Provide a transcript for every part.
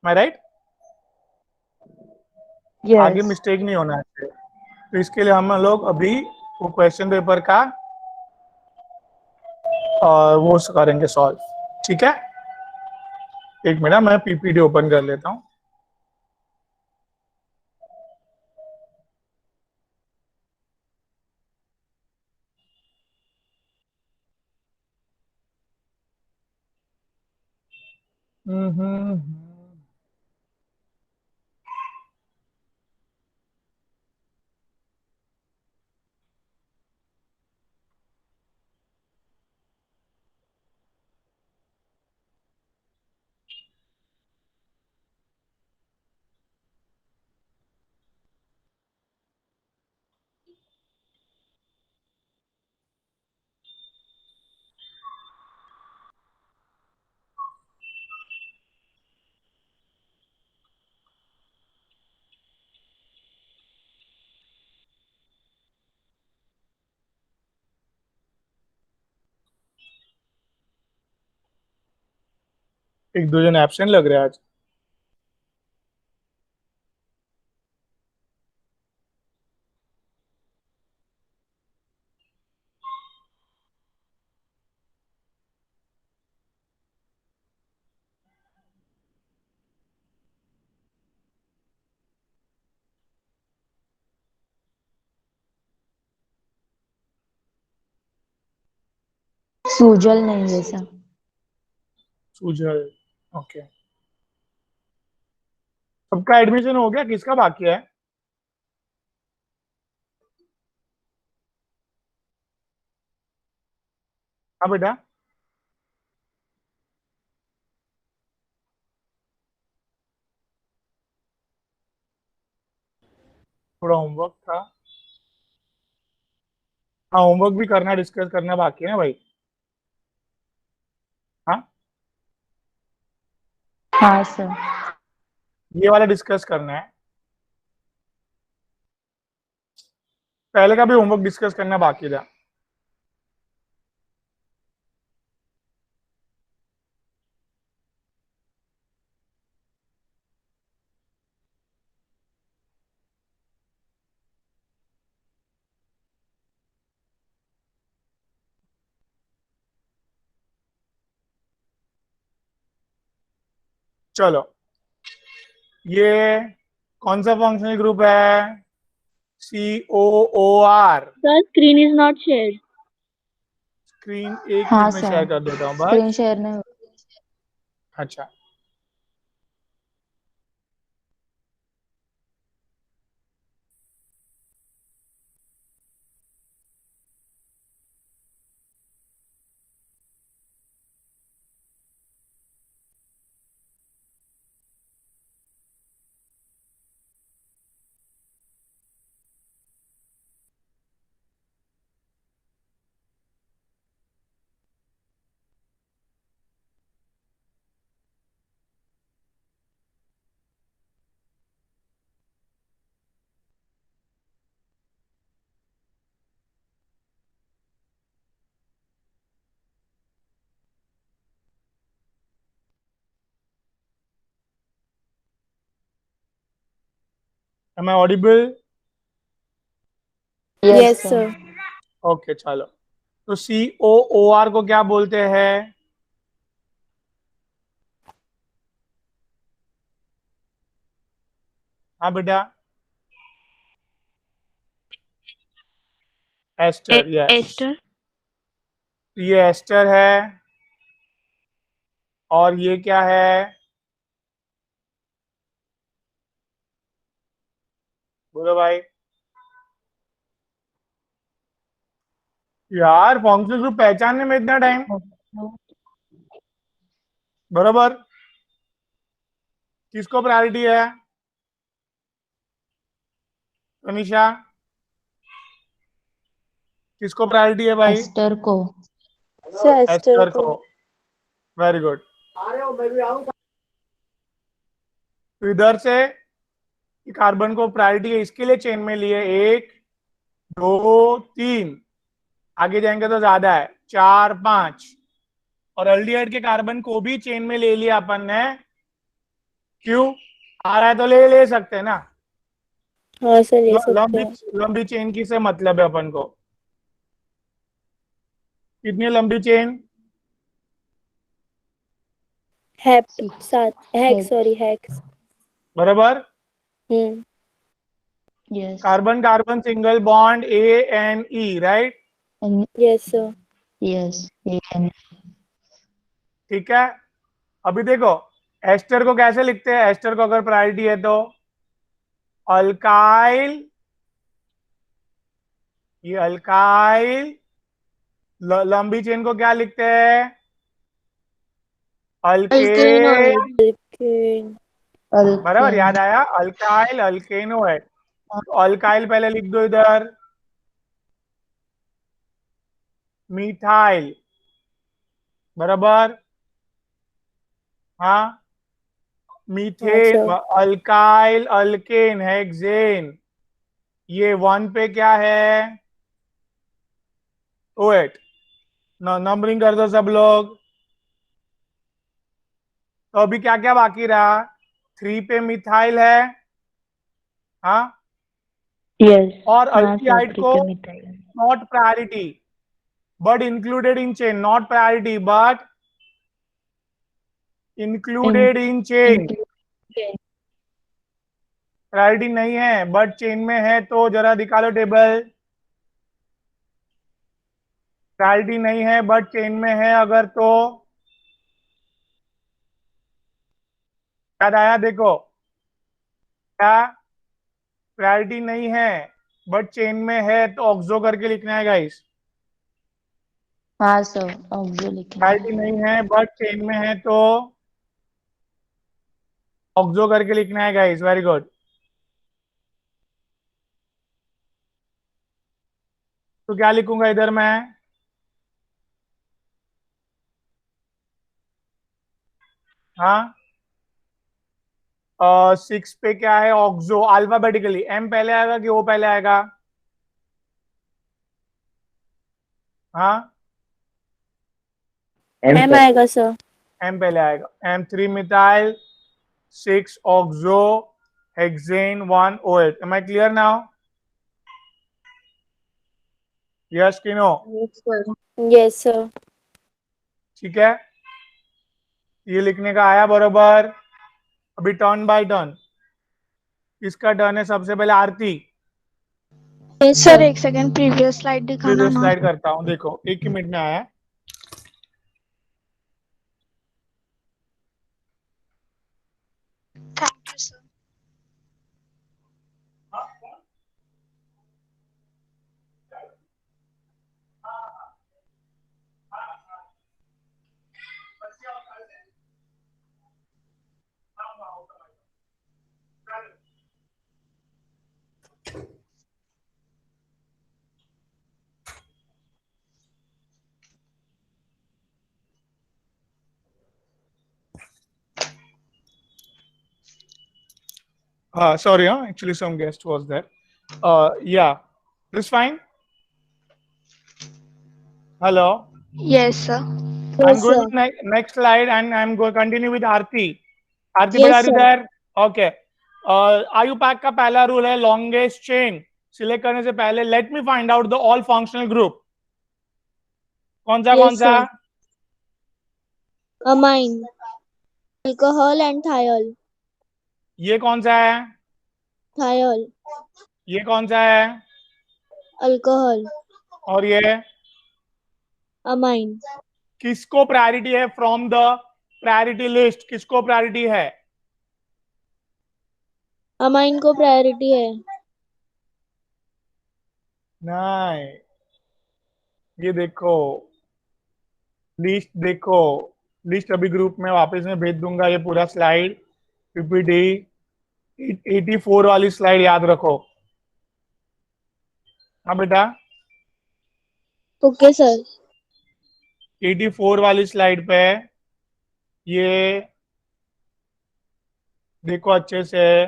मैं राइट? आगे yes. Mistake नहीं होना चाहिए, तो इसके लिए हम लोग अभी वो क्वेश्चन पेपर का वो करेंगे सॉल्व। ठीक है, एक मिनट मैं पीपीटी ओपन कर लेता हूँ। हम्म। एक दो जन एब्सेंट लग रहे हैं आज। सूजल नहीं जैसा। सुजल, ओके। सबका एडमिशन हो गया, किसका बाकी है? हाँ बेटा। थोड़ा होमवर्क था। हाँ, होमवर्क भी करना, डिस्कस करना बाकी है ना भाई। हाँ, हाँ सर। ये वाला डिस्कस करना है। पहले का भी होमवर्क डिस्कस करना बाकी था। चलो, ये कौन सा फंक्शनल ग्रुप है? COOR। The screen is not shared. Screen एक हाँ मिनट में शेयर सर, कर देता हूँ स्क्रीन बस। शेयर नहीं। अच्छा, am I audible? Yes Yes, sir. sir. Okay चलो, तो COOR को क्या बोलते हैं? हाँ बेटा। Ester, yes. Esther. ये एस्टर है, और ये क्या है? बोलो भाई। यार फंक्शन ग्रुप पहचानने में इतना टाइम। बराबर। किसको प्रायोरिटी है? अनीशा, किसको प्रायोरिटी है भाई? एस्टर को। Sir, Esther एस्टर को. को। Very good. तो इधर से कार्बन को प्रायोरिटी है, इसके लिए चेन में लिए एक, दो, तीन। आगे जाएंगे तो ज्यादा है, चार, पांच। और एल्डिहाइड के कार्बन को भी चेन में ले लिया अपन ने, क्यों? आ रहा है तो ले ले सकते हैं ना। हाँ सर ले सकते लंबी हैं। लंबी चेन की से मतलब है अपन को। कितनी लंबी चेन? हैप 6 सात हैक hex. Sorry hacks. बराबर। हम्म। Yes. Carbon carbon single bond ANE, right? And yes sir. yes. And ठीक है। अभी देखो, एस्टर को कैसे लिखते हैं? एस्टर को अगर प्रायोरिटी है तो अल्काइल, ये अल्काइल। लंबी चेन को क्या लिखते हैं? अल्केन। अल्केन। बराबर, alkane. याद आया? अल्काइल अल्केनो है, तो अल्काइल पहले लिख दो इधर। मिथाइल। बराबर। हाँ, हाँ methane. Sir. Alkyl alkane hexane. ये 1 पे क्या है? OH। नंबरिंग कर दो सब लोग। तो अभी क्या क्या बाकी रहा? 3 पे मिथाइल है। हाँ, Yes. और हाँ सर अल्कीहाइड को प्रीपेमिटाइल. Not priority but included in chain, not priority but included in chain. Include. Priority नहीं है बट चेन में है, तो जरा दिखा लो टेबल। प्रायोरिटी नहीं है बट चेन में है अगर, तो याद आया? देखो क्या, प्रायोरिटी नहीं है बट चेन में है तो ऑक्सो करके लिखना है गाइस। हाँ सर ऑक्सो लिखना है. प्रायोरिटी नहीं है बट चेन में है तो ऑक्सो करके लिखना है गाइस। Very good. तो क्या लिखूंगा इधर मैं? हाँ, 6 पे क्या है? ऑक्सो। अल्फाबेटिकली M पहले आएगा कि O पहले आएगा? हाँ, एम आएगा सर। M पहले आएगा। M3 methyl, 6 oxo, hexane, 1 OH। Am I clear now? Yes कि नो? Yes sir. ठीक है, ये लिखने का आया बरोबर। अभी टर्न बाय टर्न, किसका टर्न है? सबसे पहले आरती। Yes sir sir. एक सेकंड प्रीवियस स्लाइड दिखाना प्रीवियस ना। स्लाइड करता हूँ, देखो 1 ही मिनट में आया। Thank you sir. Sorry, actually some guest was there. Yeah, this fine. Hello. Yes sir. I'm yes going sir. to next slide and I'm going to continue with Aarti. Aarti, bhai, yes are you sir. there? Okay. आयु pack का पहला rule है longest chain select करने से पहले let me find out the all functional group. कौन सा कौन यस सा? Sir. Amine, alcohol and thiol. ये कौन सा है? थायोल, ये कौन सा है? अल्कोहल, और ये? अमाइन। किसको प्रायोरिटी है फ्रॉम द प्रायोरिटी लिस्ट? किसको प्रायोरिटी है? अमाइन को प्रायोरिटी है। नहीं, ये देखो लिस्ट, देखो लिस्ट अभी ग्रुप में वापस में भेज दूंगा, ये पूरा स्लाइड PPT 84 वाली स्लाइड याद रखो। हाँ बेटा, ओके सर। 84 वाली स्लाइड पे ये देखो अच्छे से।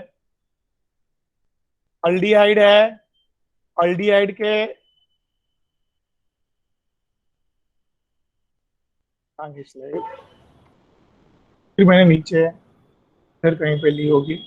अल्डिहाइड है, अल्डिहाइड के आगे स्लाइड फिर मैंने नीचे फिर कहीं पे ली होगी।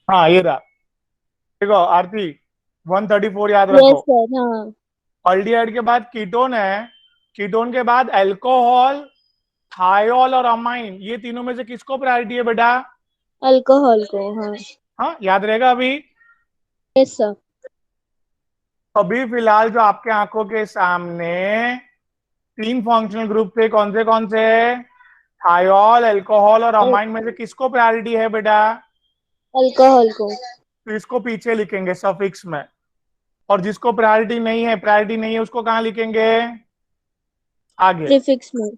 हाँ ये रहा, देखो आरती 134 याद रखो। यस सर, हाँ। अल्डिहाइड के बाद कीटोन है, कीटोन के बाद अल्कोहल, थायोल और अमाइन, ये तीनों में से किसको प्रायोरिटी है बेटा? अल्कोहल को, हाँ। हाँ याद रहेगा अभी। Yes sir. अभी फिलहाल जो आपके आंखों के सामने 3 फंक्शनल ग्रुप थे, कौन से? थायोल, अल्कोहल और अमाइन में से किसको प्रायोरिटी है बेटा? अल्कोहल को। तो इसको पीछे लिखेंगे सफिक्स में, और जिसको प्रायोरिटी नहीं है उसको कहाँ लिखेंगे? आगे। प्रीफिक्स में।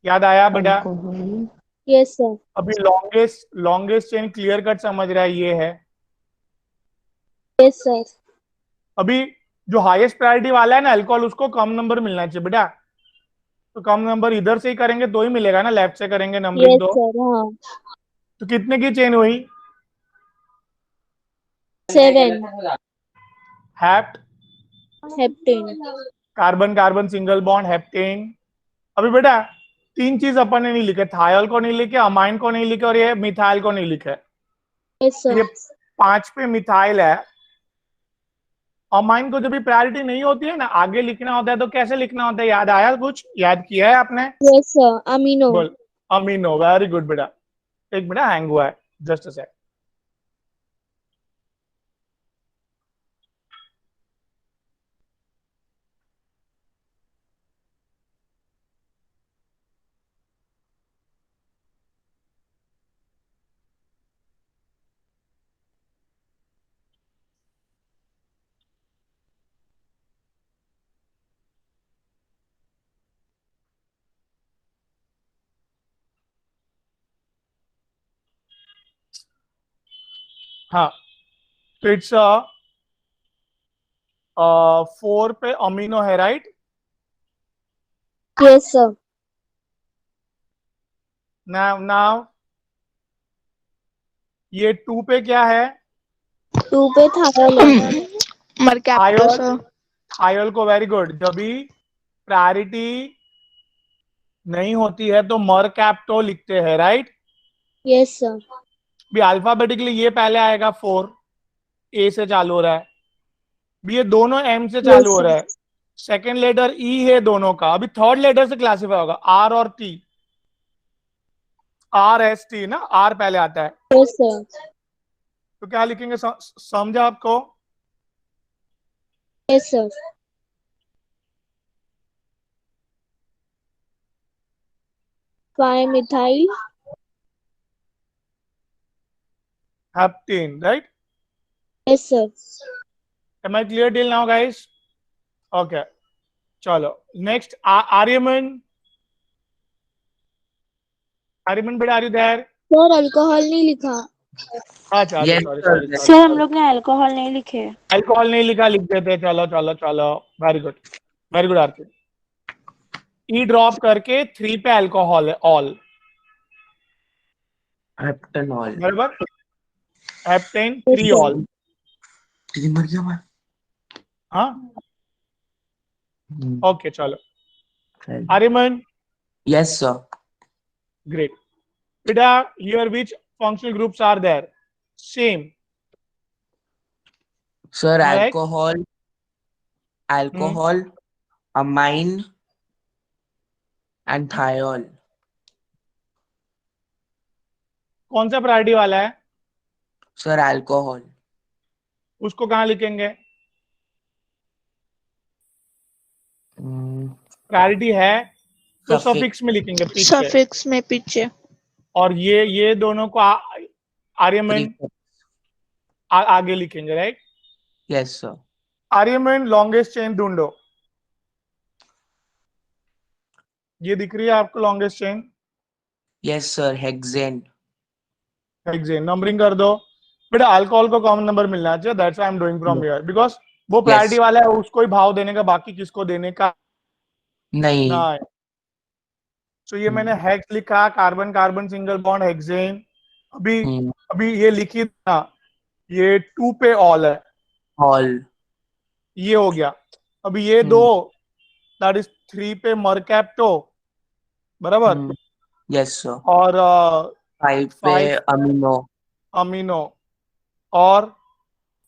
याद आया बेटा? अल्कोहल। Yes sir. अभी लॉन्गेस्ट चेन क्लियर कट समझ रहा है, ये है। Yes sir. अभी जो हाईएस्ट प्रायोरिटी वाला है ना अल्कोहल, उसको कम नंबर मिलना चाहिए बेटा, तो कम नंबर इधर से ही करेंगे तो ही मिलेगा ना, लेफ्ट से करेंगे नंबरिंग यस तो। सर, हाँ। तो कितने की चेन हुई? 7। हैप्ट, heptane. Carbon carbon single bond, heptane. अभी बेटा 3 चीज अपन ने नहीं लिखे, थायोल को नहीं लिखे, अमाइन को नहीं लिखे, और ये मिथाइल को नहीं लिखे। यस ये सर। 5 पे मिथाइल है। अमाइन को जब भी प्रायोरिटी नहीं होती है ना, आगे लिखना होता है, तो कैसे लिखना होता है? याद आया? कुछ याद किया है आपने? Yes sir, amino. बोल। अमीनो, वेरी गुड बेटा। एक बेटा हैंग हुआ है, जस्ट अ सेक। हाँ, तो इट्स 4 पे अमीनो है, राइट? Yes sir. नाउ ये 2 पे क्या है? 2 पे थायोल है। Mercapto thiol. सर। थायोल को, वेरी गुड। जब भी प्रायोरिटी नहीं होती है तो मरकैप्टो लिखते हैं, राइट? Yes sir. भी अल्फाबेटिकली ये पहले आएगा, 4 ए से चालू हो रहा है, भी ये दोनों एम से चालू यस हो रहा सर। है। सेकेंड लेटर ई है दोनों का। अभी थर्ड लेटर से क्लासिफाई होगा, आर और टी। आर एस टी ना, आर पहले आता है, यस सर। तो क्या लिखेंगे? समझा आपको? Yes sir. 5 methyl. Heptane, right? Yes sir. Am I clear till now, guys? Okay. चलो नेक्स्ट, आर्यमन। आर्यमन बेटा, are you there? Sir alcohol नहीं लिखा। अच्छा अच्छा, Yes, sorry sir. Sorry Yes. Sir हम सॉरी। लोग ने अल्कोहल नहीं लिखे। अल्कोहल नहीं लिखा, लिख देते। चलो चलो चलो, very good, very good Aarti. E drop करके 3 पे अल्कोहल है, ऑल। Heptanol. बराबर, हेप्टेन यस 3 सर। ऑल। मर गया मैं। हाँ ओके, चलो Right. Aryaman, Yes, sir. Great बेटा। Here which functional groups are there? Same, Sir, correct? alcohol, amine, and thiol. कौन सा प्रायोरिटी वाला है? Sir, alcohol. उसको कहाँ लिखेंगे? Mm, प्रायोरिटी है तो Suffix. सफिक्स में लिखेंगे पीछे। सफिक्स में पीछे। और ये दोनों को आर्यमन Prefix. आगे लिखेंगे, right? Yes, sir. Aryaman longest chain ढूंढो। ये दिख रही है आपको longest chain? Yes, sir. Hexane. Hexane. Numbering कर दो बेटा, अल्कोहल को कॉमन नंबर मिलना चाहिए, that's why I am doing from here, because वो प्रायोरिटी Yes. वाला है, उसको ही भाव देने का, बाकी किसको देने का नहीं. ना है। तो ये मैंने हेक्स लिखा, carbon carbon single bond hexane. अभी अभी ये लिखी था, ये 2 पे ऑल है, ऑल। ये हो गया। अभी ये दो, दैट इज 3 पे मरकैप्टो, बराबर। Yes sir. और 5 पे 5 अमीनो। अमीनो, और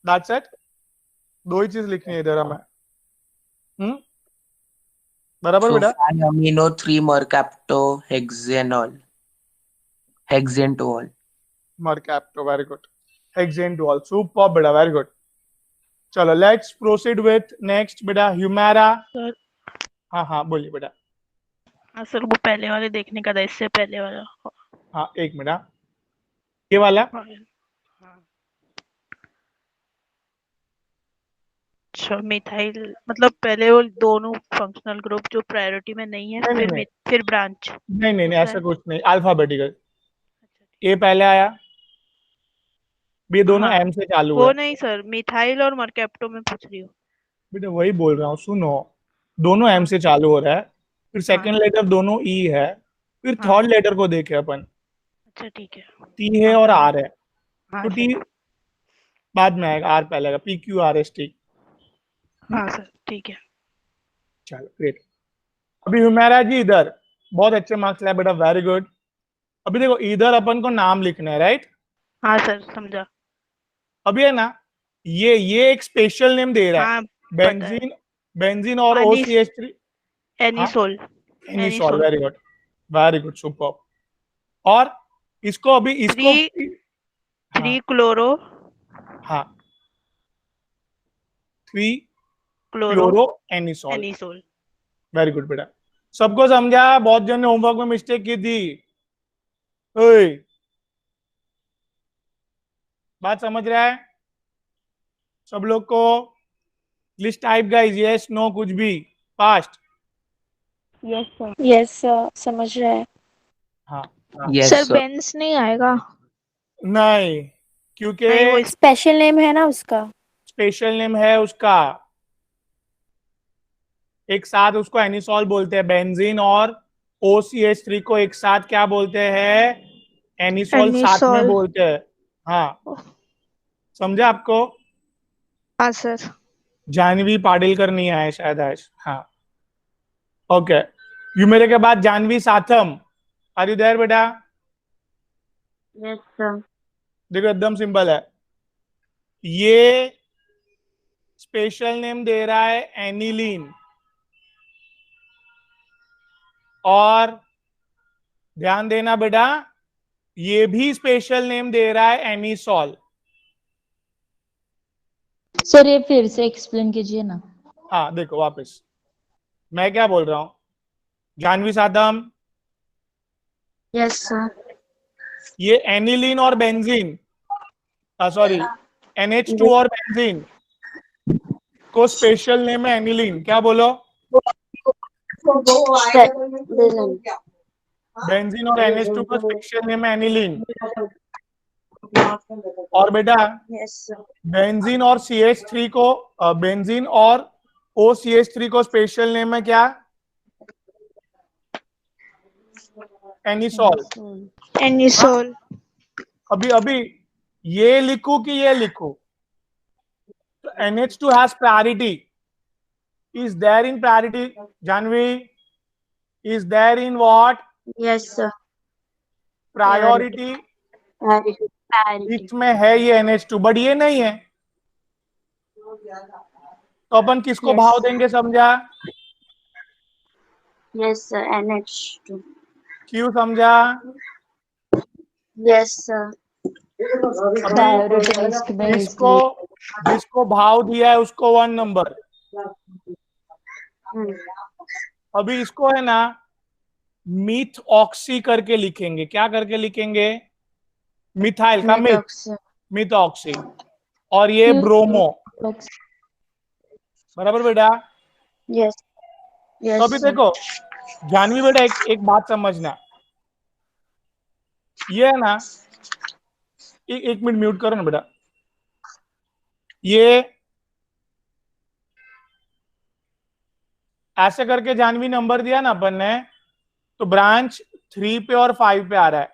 दैट्स इट। दो ही चीज लिखनी है इधर हमें। बराबर So बेटा। 5 amino, 3 mercapto, hexanol. Mercapto, very good. Hexane dual, super बेटा, वेरी गुड। चलो लेट्स प्रोसीड विथ नेक्स्ट बेटा, ह्यूमेरा। सर। हाँ हाँ बोलिए बेटा। हाँ सर, वो पहले वाले देखने का था, इससे पहले वाला। हाँ एक मिनट, ये वाला। हाँ। अच्छा, मिथाइल मतलब पहले वो दोनों फंक्शनल ग्रुप जो प्रायोरिटी में नहीं है, नहीं नहीं फिर नहीं फिर ब्रांच। नहीं नहीं नहीं, होता ऐसा है। कुछ नहीं, अल्फाबेटिकल। अच्छा, ए पहले आया, ये दोनों हाँ, एम से चालू वो है। नहीं सर, मिथाइल और मरकैप्टो में पूछ रही हूँ। बेटा वही बोल रहा हूँ, सुनो। दोनों एम हाँ। से चालू हो रहा है, फिर हाँ। सेकंड लेटर दोनों ई है, फिर हाँ। थर्ड लेटर को देखे अपन, अच्छा ठीक है। टी है हाँ और सर। आर है। हाँ तो टी सर। बाद में आएगा, आर पहले आएगा, P Q R S T. हाँ सर ठीक है। चलो ग्रेट। अभी हुमैरा जी इधर बहुत अच्छे मार्क्स लाए बेटा, वेरी गुड। अभी देखो इधर अपन को नाम लिखना है, राइट। हाँ सर, समझा। अभी है ना, ये एक स्पेशल नेम दे रहा है, हाँ, पता है। बेंजीन, बेंजीन और ओ सी एच थ्री। हाँ, anisole. Anisole, anisole. Very good, super. और इसको अभी थ्री इसको, हाँ थ्री क्लोरो हाँ, 3 chloro chloro anisole, anisole. Very good बेटा। सबको समझा? बहुत जन ने होमवर्क में मिस्टेक की थी। ओए, बात समझ रहा है सब लोग को? List type guys, yes no कुछ भी, फास्ट। यस सर, समझ रहा है। हाँ, यस सर सर। बेंस नहीं आएगा? नहीं, क्योंकि नहीं, वो स्पेशल नेम है ना उसका। स्पेशल नेम है उसका, एक साथ उसको एनिसॉल बोलते हैं। बेंजीन और OCH3 को एक साथ क्या बोलते हैं? एनिसॉल साथ में एनिसोल। बोलते हैं। हाँ, समझा आपको? हाँ सर। जानवी पाटिलकर नहीं आए शायद आज। हाँ, ओके। यू मेरे के बाद Janvi Satham, are you there बेटा? Yes sir. देखो एकदम सिंपल है, ये स्पेशल नेम दे रहा है एनिलीन, और ध्यान देना बेटा, ये भी स्पेशल नेम दे रहा है एनिसॉल। सर ये फिर से एक्सप्लेन कीजिए ना। हाँ देखो वापस, मैं क्या बोल रहा हूं, जानवी साथम, यस सर। ये एनिलीन और बेंजीन, सॉरी, NH2 और बेंजीन को स्पेशल नेम है एनिलीन। क्या बोलो? बेंजीन और NH2 का स्पेशल नेम है एनिलीन। और बेटा बेंजीन और CH3 को, बेंजीन और OCH3 को स्पेशल नेम है क्या? एनिसॉल। एनिसोल। अभी अभी ये लिखूं कि ये लिखूं? तो NH2 has priority, is there in priority, Janvi, is there in what? Yes sir. Priority list में है ये NH2, बट ये नहीं है, तो अपन किसको भाव देंगे, समझा? Yes sir, NH2। क्यों, समझा? Yes sir. अभी प्रायोरिटी लिस्ट में जिसको इसलिए। जिसको भाव दिया है उसको 1 नंबर। अभी इसको है ना मीथ ऑक्सी करके लिखेंगे। क्या करके लिखेंगे? मिथाइल का मिथ, मिथ ऑक्सी, और ये ब्रोमो, बराबर बेटा? यस तो यस अभी सर। देखो जानवी बेटा, एक बात समझना, ये है ना, एक मिनट म्यूट करो ना बेटा। ये ऐसे करके जानवी नंबर दिया ना अपन ने, तो ब्रांच 3 पे और 5 पे आ रहा है।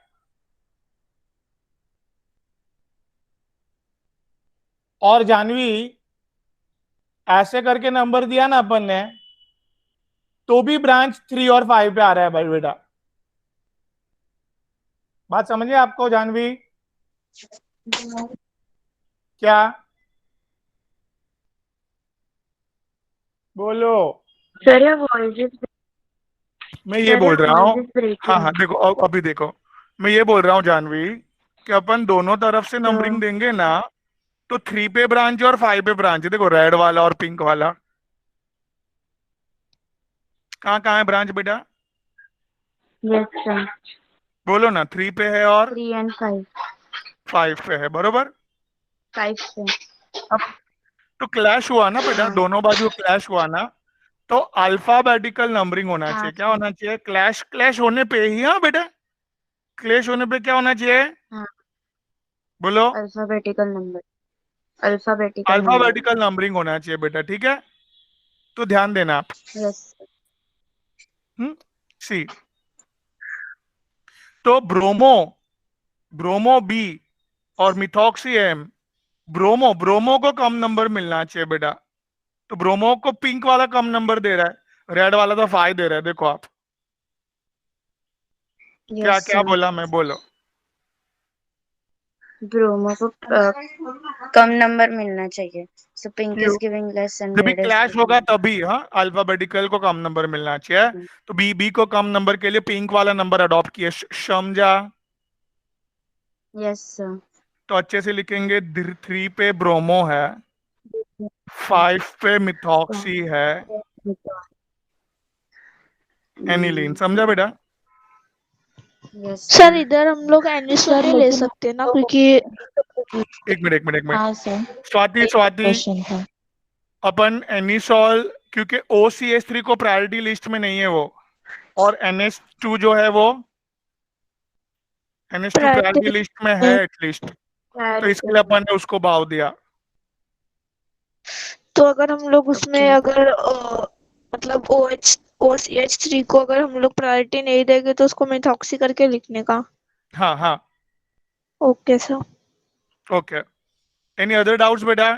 और जानवी ऐसे करके नंबर दिया ना अपन ने, तो भी ब्रांच 3 और 5 पे आ रहा है भाई बेटा। बात समझिए आपको जानवी? क्या बोलो? Sir, your voice is मैं ये बोल रहा हूँ, breaking. हाँ हाँ देखो अभी देखो, मैं ये बोल रहा हूँ जानवी कि अपन दोनों तरफ से नंबरिंग देंगे ना, तो 3 पे ब्रांच और 5 पे ब्रांच। देखो रेड वाला और पिंक वाला कहाँ कहाँ है ब्रांच बेटा? Yes, sir. बोलो ना, 3 पे है और 3 and 5. 5 पे है, बरोबर। 5, sir. अब तो क्लैश हुआ ना बेटा, हाँ। दोनों बाजू क्लैश हुआ ना, तो अल्फाबेटिकल नंबरिंग होना हाँ, चाहिए। क्या होना चाहिए? क्लैश होने पे ही, हाँ बेटा, क्लैश होने पे क्या होना चाहिए? हाँ। बोलो। Alphabetical number. Alphabetical number. Alphabetical numbering होना चाहिए बेटा, ठीक है? तो ध्यान देना आप। Yes. सी, तो ब्रोमो बी और मिथॉक्सी एम, ब्रोमो को कम नंबर मिलना चाहिए बेटा। तो ब्रोमो को पिंक वाला कम नंबर दे रहा है, रेड वाला तो 5 दे रहा है। देखो आप क्या Yes, क्या sir. बोला मैं, बोलो। ब्रोमो को कम नंबर मिलना चाहिए. So pink क्यों? is giving less and जब भी red is क्लैश होगा giving. तभी, हाँ, अल्फाबेटिकल को कम नंबर मिलना चाहिए। तो बी को कम नंबर के लिए पिंक वाला नंबर अडॉप्ट किए। समझा? Yes, sir. तो अच्छे से लिखेंगे, 3 पे ब्रोमो है, 5 पे मिथॉक्सी है, एनिलीन। समझा बेटा? Yes, sir sir. इधर हम लोग एनिसोल सर नहीं ले लेकिन सकते ना, क्योंकि एक मिनट। हाँ सर, स्वाति क्वेश्चन था. अपन एनिसॉल, क्योंकि OCH3 को प्रायोरिटी लिस्ट में नहीं है वो, और NH2 जो है वो NH2 प्रायोरिटी प्रायोरिटी लिस्ट में है एटलीस्ट, तो इसके लिए अपन ने उसको भाव दिया। तो अगर हम लोग उसमें अगर मतलब OCH3 को अगर हम लोग प्रायोरिटी नहीं देंगे तो उसको मिथॉक्सी करके लिखने का। हाँ हाँ, okay sir. Okay. Any other doubts बेटा?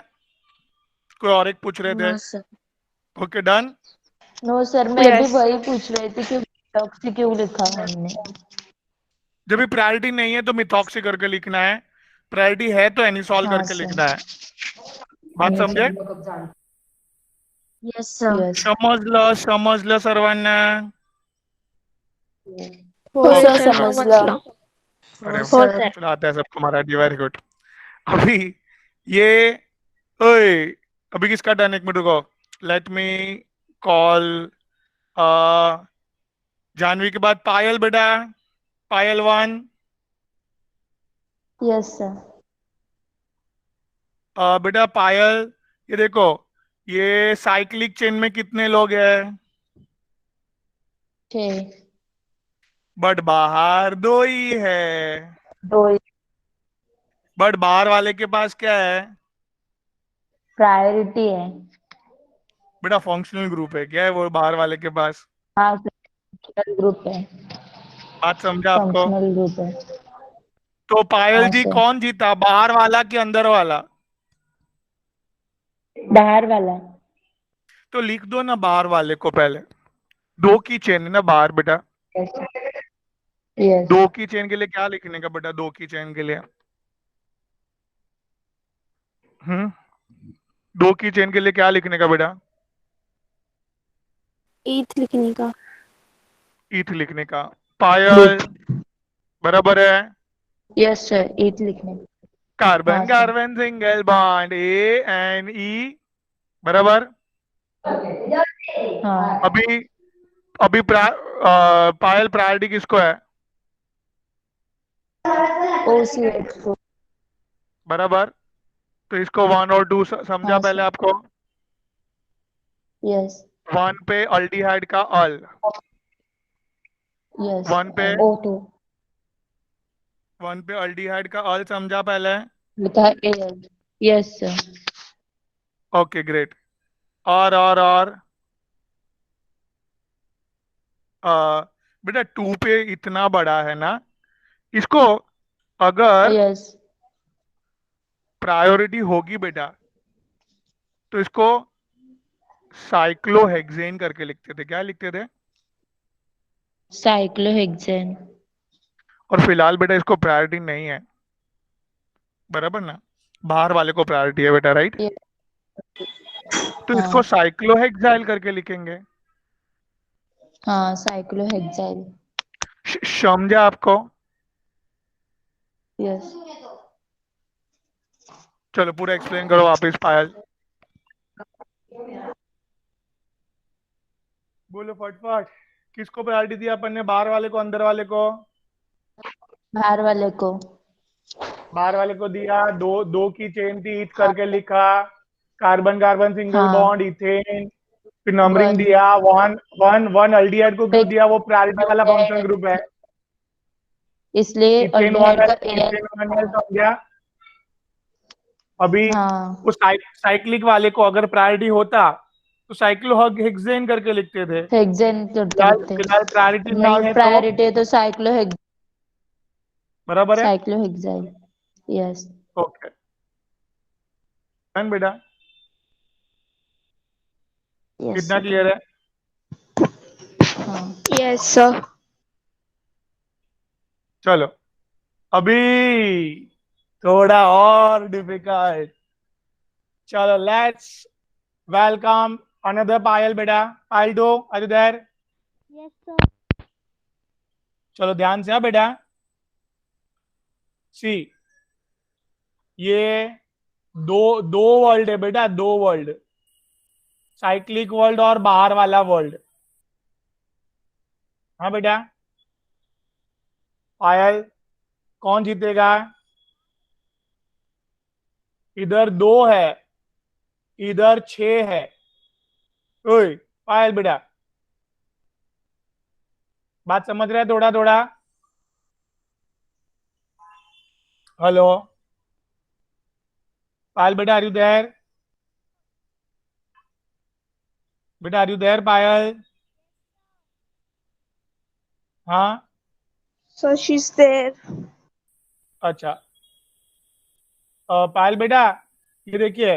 कोई और एक पूछ रहे थे? No sir. Okay, done. No sir, मैं भी Yes. वही पूछ रही थी कि टॉक्सी क्यों लिखा हमने. जब भी प्रायोरिटी नहीं है तो मिथॉक्सी करके लिखना है, प्रायोरिटी है तो एनिसॉल हाँ करके सर. लिखना है। बात समझे? Yes sir. समझ लो सर्वांना। हो हो सर, सर समझ समझ लो. लो। अरे हो हो सर. सर। चलो आता है सबको मराठी, वेरी गुड। अभी ये, ओए, अभी किसका टर्न? एक मिनट रुको, लेट मी कॉल जानवी के बाद पायल बेटा। पायल 1। Yes sir. बेटा पायल, ये देखो, ये साइक्लिक चेन में कितने लोग हैं? 6. बट बाहर 2 ही है। 2 बट बाहर वाले के पास क्या है? प्रायोरिटी है. बेटा फंक्शनल ग्रुप है, क्या है वो बाहर वाले के पास? हाँ सर, फंक्शनल ग्रुप है. बात समझा आपको? फंक्शनल ग्रुप है. तो पायल हाँ जी सर. कौन जीता, बाहर वाला कि अंदर वाला? बाहर वाला. तो लिख दो ना बाहर वाले को पहले। 2 की चेन है ना बाहर बेटा। यस. यस. 2 की चेन के लिए क्या लिखने का बेटा? 2 की चेन के लिए 2 की चेन के लिए क्या लिखने का बेटा? ईथ लिखने का. ईथ लिखने का। पायल बराबर है। यस सर, 8 लिखने. कार्बन हाँ sir. Carbon single bond ANE बराबर। हाँ. अभी अभी पायल प्रायोरिटी किसको है? OCH को. बराबर। तो इसको 1 और 2 समझा हाँ पहले सर. आपको? यस. 1 पे अल्डिहाइड का अल, यस. 1 पे O2 अल्डिहाइड का अल समझा पहले? लिखा है AL. Yes sir. Okay great. और बेटा 2 पे इतना बड़ा है ना, इसको अगर यस प्रायोरिटी होगी बेटा तो इसको साइक्लोहेक्सेन करके लिखते थे। क्या लिखते थे? साइक्लोहेक्सेन। और फिलहाल बेटा इसको प्रायोरिटी नहीं है, बराबर ना? बाहर वाले को प्रायोरिटी है बेटा, राइट? तो इसको हाँ साइक्लोहेक्साइल करके लिखेंगे। हाँ साइक्लोहेक्साइल। समझा आपको? यस। चलो पूरा एक्सप्लेन करो वापस पायल। बोलो फटफट। किसको प्रायोरिटी दिया अपन ने, बाहर वाले को अंदर वाले को? बाहर वाले को। बाहर वाले को दिया। दो दो की चेन थी, ईथ करके लिखा। कार्बन कार्बन सिंगल हाँ बॉन्ड इथेन। फिर नंबरिंग 1 दिया। वन वन वन अल्डिहाइड को क्यों फिर दिया? वो प्रायोरिटी वाला फंक्शनल अल्डेहाइड ग्रुप है। इसलिए इथेन वन अल्डेहाइड है, का एल। इथेन वन है, समझा? अभी हाँ उस साइक्लिक वाले को अगर प्रायोरिटी होता तो साइक्लोहेक्सेन करके लिखते थे। हेक्सेन करके फिलहाल लिखते फिलहाल प्रायोरिटी हैं। नहीं नॉट है तो प्रायोरिटी तो बराबर है। साइक्लोहेक्साइल। यस। ओके डन बेटा। यस कितना क्लियर है? हाँ यस सर। चलो अभी थोड़ा और डिफिकल्ट। चलो लेट्स वेलकम अनदर पायल बेटा। पायल दो, are you there? Yes sir. चलो ध्यान से, हाँ बेटा। सी, ये दो दो वर्ल्ड है बेटा, दो वर्ल्ड। साइक्लिक वर्ल्ड और बाहर वाला वर्ल्ड। हाँ बेटा। पायल, कौन जीतेगा? इधर 2 है, इधर 6 है। ओए पायल बेटा, बात समझ रहे हैं थोड़ा थोड़ा? हेलो पायल बेटा, आर यू देयर? बेटा आर यू देयर पायल? हाँ सर शी इज देयर। अच्छा। पायल बेटा, ये देखिए,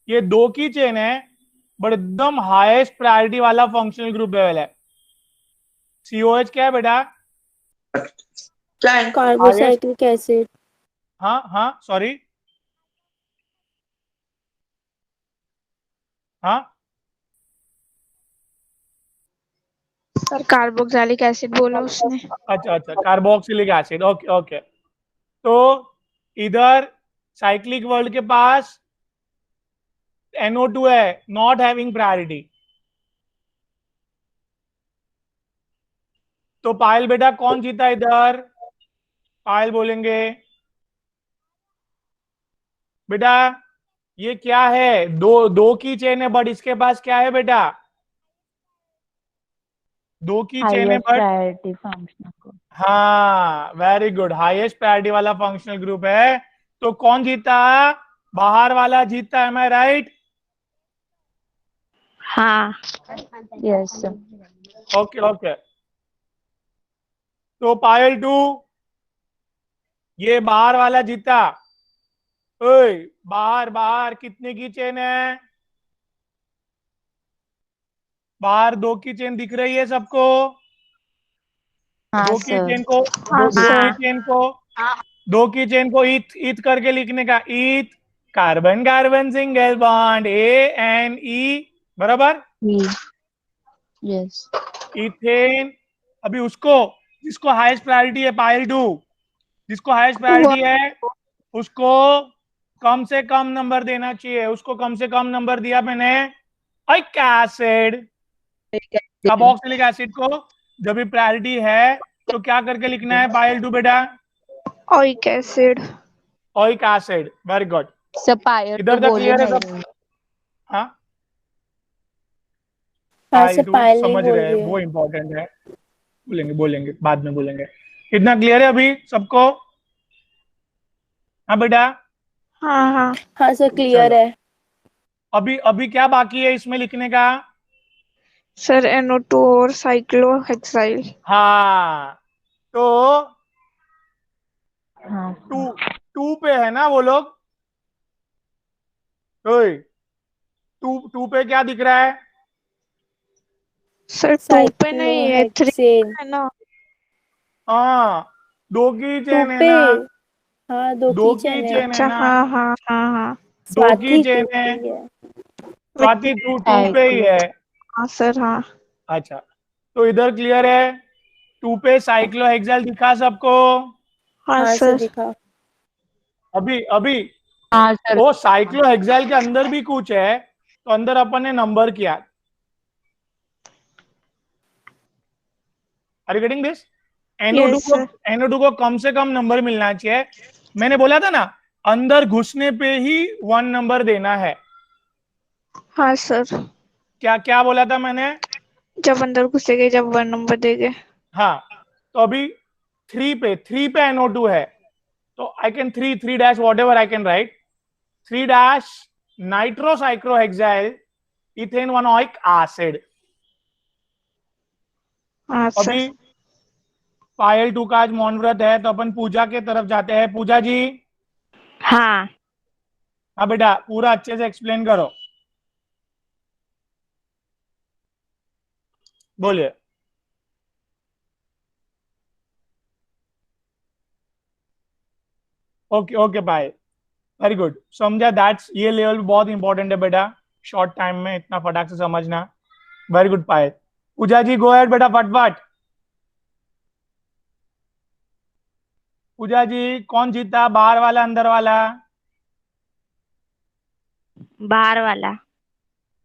ये 2 की चेन है, बट एकदम हाईएस्ट प्रायोरिटी वाला फंक्शनल ग्रुप लेवल है। सीओएच क्या है बेटा? हाईएस्ट। Carbocyclic acid. हाँ हाँ सॉरी। हाँ सर कार्बोक्सिलिक एसिड बोला उसने। अच्छा अच्छा, कार्बोक्सिलिक एसिड। Okay okay. तो इधर साइक्लिक वर्ल्ड के पास NO2 है, नॉट हैविंग प्रायोरिटी। तो पायल बेटा कौन जीता इधर? पायल बोलेंगे। बेटा ये क्या है? दो दो की चेन है, बट इसके पास क्या है बेटा? 2 की चेन है हाईएस्ट बट, प्रायोरिटी फंक्शन को। हाँ वेरी गुड, हाईएस्ट प्रायोरिटी वाला फंक्शनल ग्रुप है। तो कौन जीता? बाहर वाला जीता, एम आई राइट? हाँ। Yes okay okay. तो पायल 2, ये बाहर वाला जीता। ओए बाहर बाहर कितने की चेन है? बाहर 2 की चेन दिख रही है सबको? हाँ दो की सर। चेन को हाँ दो की सर। चेन को 2 की चेन को ईथ ईथ करके लिखने का। Eth, carbon carbon single bond, ANE, बराबर? Yes ethane. अभी उसको जिसको हाईएस्ट प्रायोरिटी है, पायल 2, जिसको हाईएस्ट प्रायोरिटी है उसको कम से कम नंबर देना चाहिए। उसको कम से कम नंबर दिया मैंने एक एसिड, कार्बोक्सिलिक एसिड को। जब भी प्रायोरिटी है तो क्या करके लिखना है पायल 2 बेटा? Oic acid. Oic acid, very good. सब पायर तो इधर तक बोल ही क्लियर है नहीं सब? रही। हाँ हाँ पायल सर, 2 पायल नहीं समझ बोल रहे हैं, रही है। वो इंपॉर्टेंट है। बोलेंगे बोलेंगे बाद में बोलेंगे। कितना क्लियर है अभी सबको? हाँ बेटा। हाँ हाँ। हाँ सर, क्लियर चलो है। अभी अभी क्या बाकी है इसमें लिखने का? सर NO2 और साइक्लोहेक्साइल। हाँ, तो हाँ टू टू पे है ना वो लोग। ओए, टू टू पे क्या दिख रहा है? सर 2 पे नहीं है, 3 साइक्लोहेक्सेन। है ना। हाँ, दो की टू चेन है पे। ना, हाँ, दो दो की की चेन है। चेन है अच्छा, ना, हाँ हाँ हाँ हाँ। दो की स्वाति टू चेन है। पे ही है। स्वाति टू टू पे ही साइक्लो है। हाँ सर, हाँ। अच्छा, तो इधर क्लियर है। टू पे साइक्लोहेक्साइल दिखा सबको? हाँ हाँ सर, सर। दिखा। अभी अभी हाँ सर। वो साइक्लोहेक्साइल के अंदर भी कुछ है, तो अंदर अपन ने नंबर किया। Are you getting this? NO2 yes को सर। NO2 को कम से कम नंबर मिलना चाहिए। मैंने बोला था ना, अंदर घुसने पे ही 1 नंबर देना है। हाँ सर, क्या क्या बोला था मैंने? जब अंदर घुसेंगे जब 1 नंबर देंगे। हाँ, तो अभी थ्री पे NO2 है, तो I can three dash whatever I can write, 3 dash nitrocyclohexyl ethanoic acid. हाँ सर। अभी पायल 2 का आज मौन व्रत है, तो अपन पूजा के तरफ जाते हैं। पूजा जी, हाँ। हाँ बेटा, पूरा अच्छे से एक्सप्लेन करो, बोलिए। ओके ओके पायल, वेरी गुड, समझा। दैट्स, ये लेवल बहुत इंपॉर्टेंट है बेटा, शॉर्ट टाइम में इतना फटाक से समझना। वेरी गुड पायल। पूजा जी गो अहेड बेटा, फटफट। पूजा जी, कौन जीता, बाहर वाला अंदर वाला? बाहर वाला।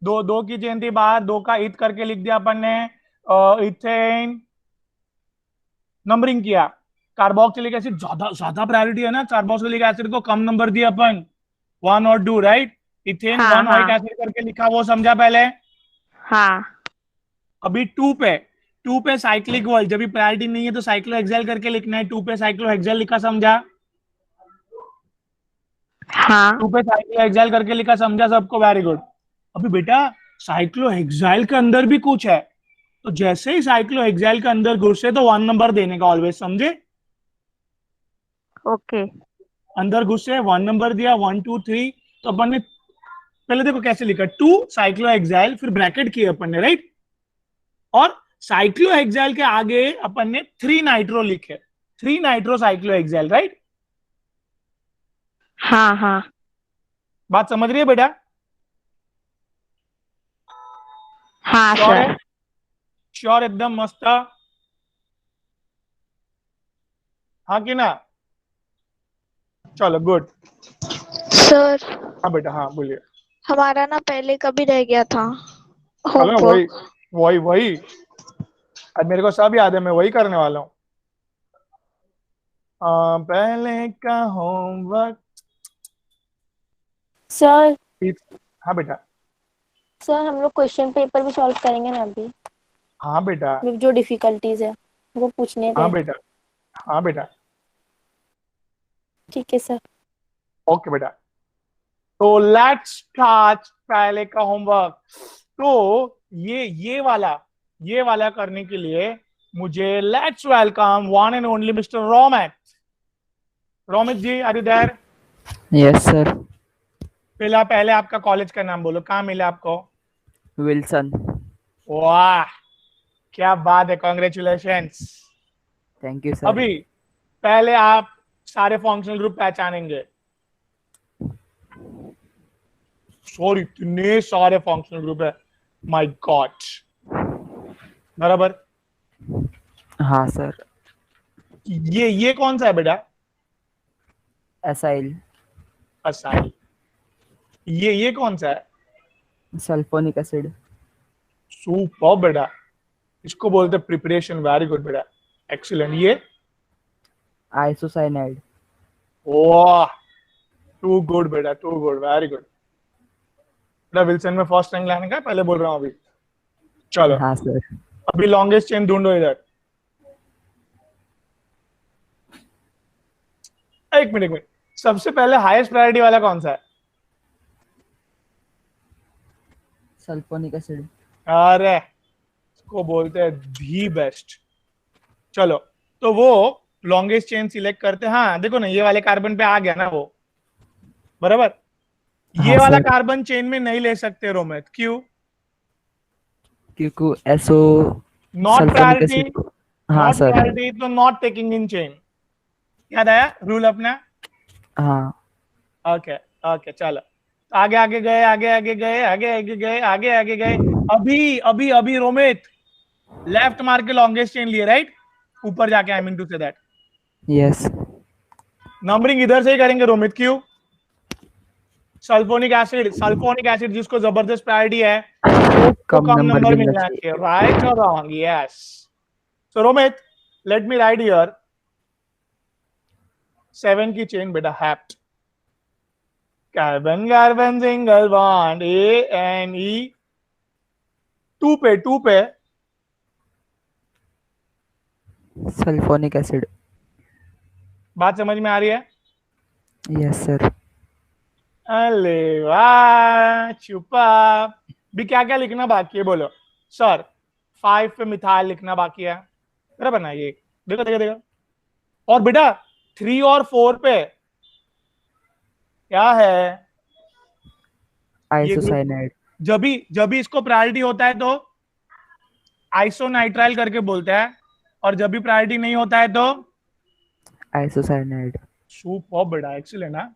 दो दो की चेन थी बाहर, दो का ईथ करके लिख दिया अपन ने। इथेन नंबरिंग किया। कार्बोक्सिलिक एसिड ज्यादा ज्यादा प्रायोरिटी है ना, कार्बोक्सिलिक एसिड को कम नंबर दिया अपन, 1 और 2 राइट। इथेन हाँ 1 ओइक हाँ एसिड करके लिखा, वो समझा पहले। हाँ अभी टू पे साइक्लिक वर्ल्ड, जब भी प्रायोरिटी नहीं है तो साइक्लोहेक्साइल करके लिखना है। टू पे साइक्लोहेक्साइल लिखा, समझा? हाँ टू पे साइक्लोहेक्साइल करके लिखा, समझा सबको? Very good. अभी बेटा, साइक्लोहेक्साइल के अंदर भी कुछ है, तो जैसे ही साइक्लोहेक्साइल के अंदर घुसे तो 1 नंबर देने का ऑलवेज, समझे? ओके। अंदर घुसे 1 नंबर दिया, 1 2 3। तो अपन ने पहले देखो कैसे लिखा, 2 साइक्लोहेक्साइल, फिर ब्रैकेट किए अपन ने, राइट। और साइक्लोहेक्साइल के आगे अपन ने 3 नाइट्रो लिखे, 3 नाइट्रो साइक्लोहेक्साइल, राइट। हाँ हाँ बात समझ रही है बेटा? हाँ श्योर है? सर। श्योर, एकदम मस्त। हाँ कि ना? चलो गुड। सर, हाँ बेटा, हाँ बोलिए। हमारा ना पहले कभी रह गया था चलो वही होमवर्क। वही वही, अब मेरे को सब याद है, मैं वही करने वाला हूँ। पहले का होमवर्क। सर, हाँ बेटा। सर हम लोग क्वेश्चन पेपर भी सॉल्व करेंगे ना अभी, हाँ बेटा। मतलब जो डिफिकल्टीज है वो पूछने हाँ थे। बेटा। हाँ बेटा। ठीक है सर। ओके बेटा, तो लेट्स स्टार्ट पहले का होमवर्क। तो ये वाला करने के लिए मुझे let's welcome one and only mister Romit. Romit ji, are you there? Yes sir. पहले आपका कॉलेज का नाम बोलो, कहाँ मिला आपको? विल्सन। वाह, क्या बात है, कॉन्ग्रेचुलेशंस। Thank you sir. अभी पहले आप सारे फंक्शनल ग्रुप पहचानेंगे। सॉरी, इतने सारे फंक्शनल ग्रुप है, माय गॉड। बराबर। हाँ सर। ये कौन सा है बेटा? एसाइल। असाइल। ये कौन सा है? Sulphonic acid. सुपर बेटा, इसको बोलते प्रिपरेशन। वेरी गुड बेटा, एक्सीलेंट। ये आइसोसाइनाइड। वाह, टू गुड बेटा, टू गुड, वेरी गुड बेटा। विल्सन में फर्स्ट रैंक लाने का पहले बोल रहा हूँ अभी। चलो, हाँ सर। अभी लॉन्गेस्ट चेन ढूंढो इधर। एक मिनट, एक मिनट, सबसे पहले हाईएस्ट प्रायोरिटी वाला कौन सा है? Sulphonic acid. अरे को बोलते हैं दी बेस्ट। चलो, तो वो लॉन्गेस्ट चेन सिलेक्ट करते हैं। हाँ देखो ना, ये वाले कार्बन पे आ गया ना वो, बराबर। ये हाँ वाला सर, कार्बन चेन में नहीं ले सकते रोमित, क्यों? क्योंकि SO not sulphonic priority, acid को, हाँ नॉट सर, प्रायोरिटी तो नॉट टेकिंग इन चेन। याद आया रूल अपना? हाँ ओके ओके, चलो आगे आगे गए, आगे आगे गए, आगे आगे गए, आगे आगे गए। अभी अभी अभी रोमित लेफ्ट मार के लॉन्गेस्ट चेन लिए, राइट? ऊपर जाके, I mean to say that yes, numbering इधर से ही करेंगे रोमित, क्यों? सल्फोनिक एसिड, सल्फोनिक एसिड जिसको जबरदस्त प्रायोरिटी है तो उसको कम कम नंबर नंबर मिलना मिलना चाहिए। चाहिए, राइट और wrong? Yes. So Romit, let me write here 7 की चेन बेटा, hept carbon carbon single bond a n e, 2 पे 2 पे सल्फोनिक एसिड। बात समझ में आ रही है? Yes sir. अरे वाह, छुपा। भी क्या क्या लिखना बाकी है बोलो? सर 5 पे मिथाइल लिखना बाकी है, बराबर ना? ये देखो देखो देखो। और बेटा 3 और 4 पे क्या है? ये ग्रुप आइसोसाइनाइड। जब भी इसको प्रायोरिटी होता है तो आइसोनाइट्राइल करके बोलते हैं, और जब भी प्रायोरिटी नहीं होता है तो आइसोसाइनाइड। सुपर बेटा, एक्सीलेंट। हाँ,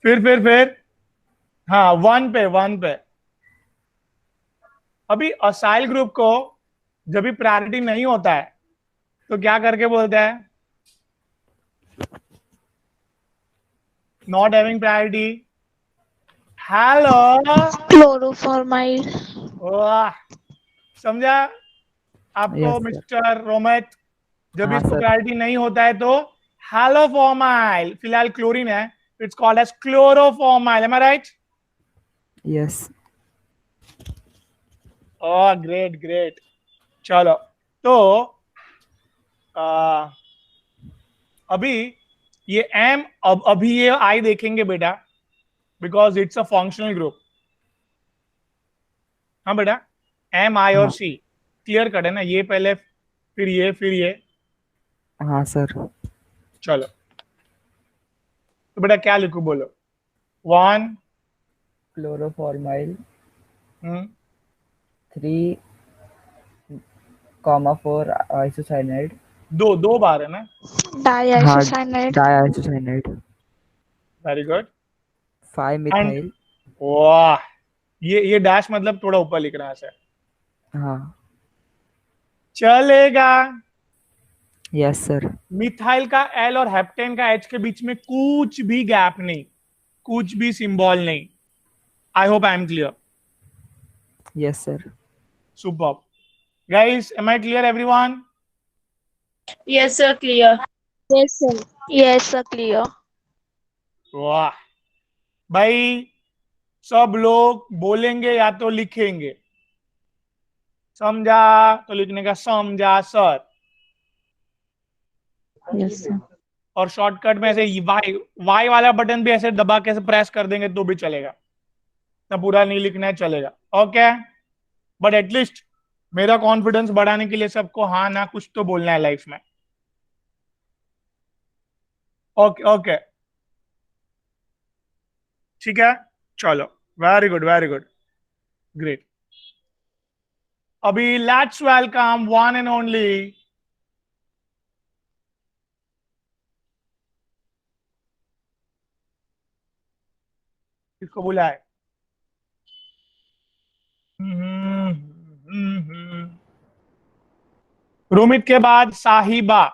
फिर हाँ 1 पे 1 पे। अभी असाइल ग्रुप को जब भी प्रायोरिटी नहीं होता है तो क्या करके बोलते हैं? Not having priority. हेलो, क्लोरोफॉर्माइल। वाह, समझा आपको यस सर। मिस्टर रोमित? जब हाँ इसको सर। प्रायोरिटी नहीं होता है तो हैलोफॉर्माइल, फिलहाल क्लोरीन है, it's called as chloroformyl. Am I right? Yes. Oh great great. चलो, तो आ, अभी ये एम, अब अभी ये आई देखेंगे बेटा, because it's a functional group. हाँ बेटा, एम आई और हाँ। सी क्लियर कट है ना? ये पहले, फिर ये, फिर ये। हाँ सर। चलो, तो बेटा क्या लिखूं बोलो? 1, क्लोरोफॉर्माइल 3,4 आइसोसाइनाइड। दो दो बार है ना? डाई हाँ, isocyanide. Di isocyanide. Very good. 5 and methyl. वाह, ये डैश मतलब थोड़ा ऊपर लिख रहा है सर, हाँ। चलेगा। Yes sir. मिथाइल का एल और हेप्टेन का एच के बीच में कुछ भी गैप नहीं, कुछ भी सिंबल नहीं। I hope I am clear. Yes sir. Super guys, am I clear everyone? Yes, sir, clear. Yes sir. Yes sir, clear. वाह भाई, सब लोग बोलेंगे या तो लिखेंगे? समझा तो लिखने का समझा सर, Yes, sir. और शॉर्टकट में ऐसे वाई वाई वाला बटन भी ऐसे दबा के प्रेस कर देंगे तो भी चलेगा, ना पूरा नहीं लिखना है चलेगा। ओके, बट एटलीस्ट मेरा कॉन्फिडेंस बढ़ाने के लिए सबको हाँ ना कुछ तो बोलना है लाइफ में। ओके ओके, ठीक है, चलो, very good very good, great. अभी let's welcome one and only किसको बुलाए? रोमित के बाद साहिबा,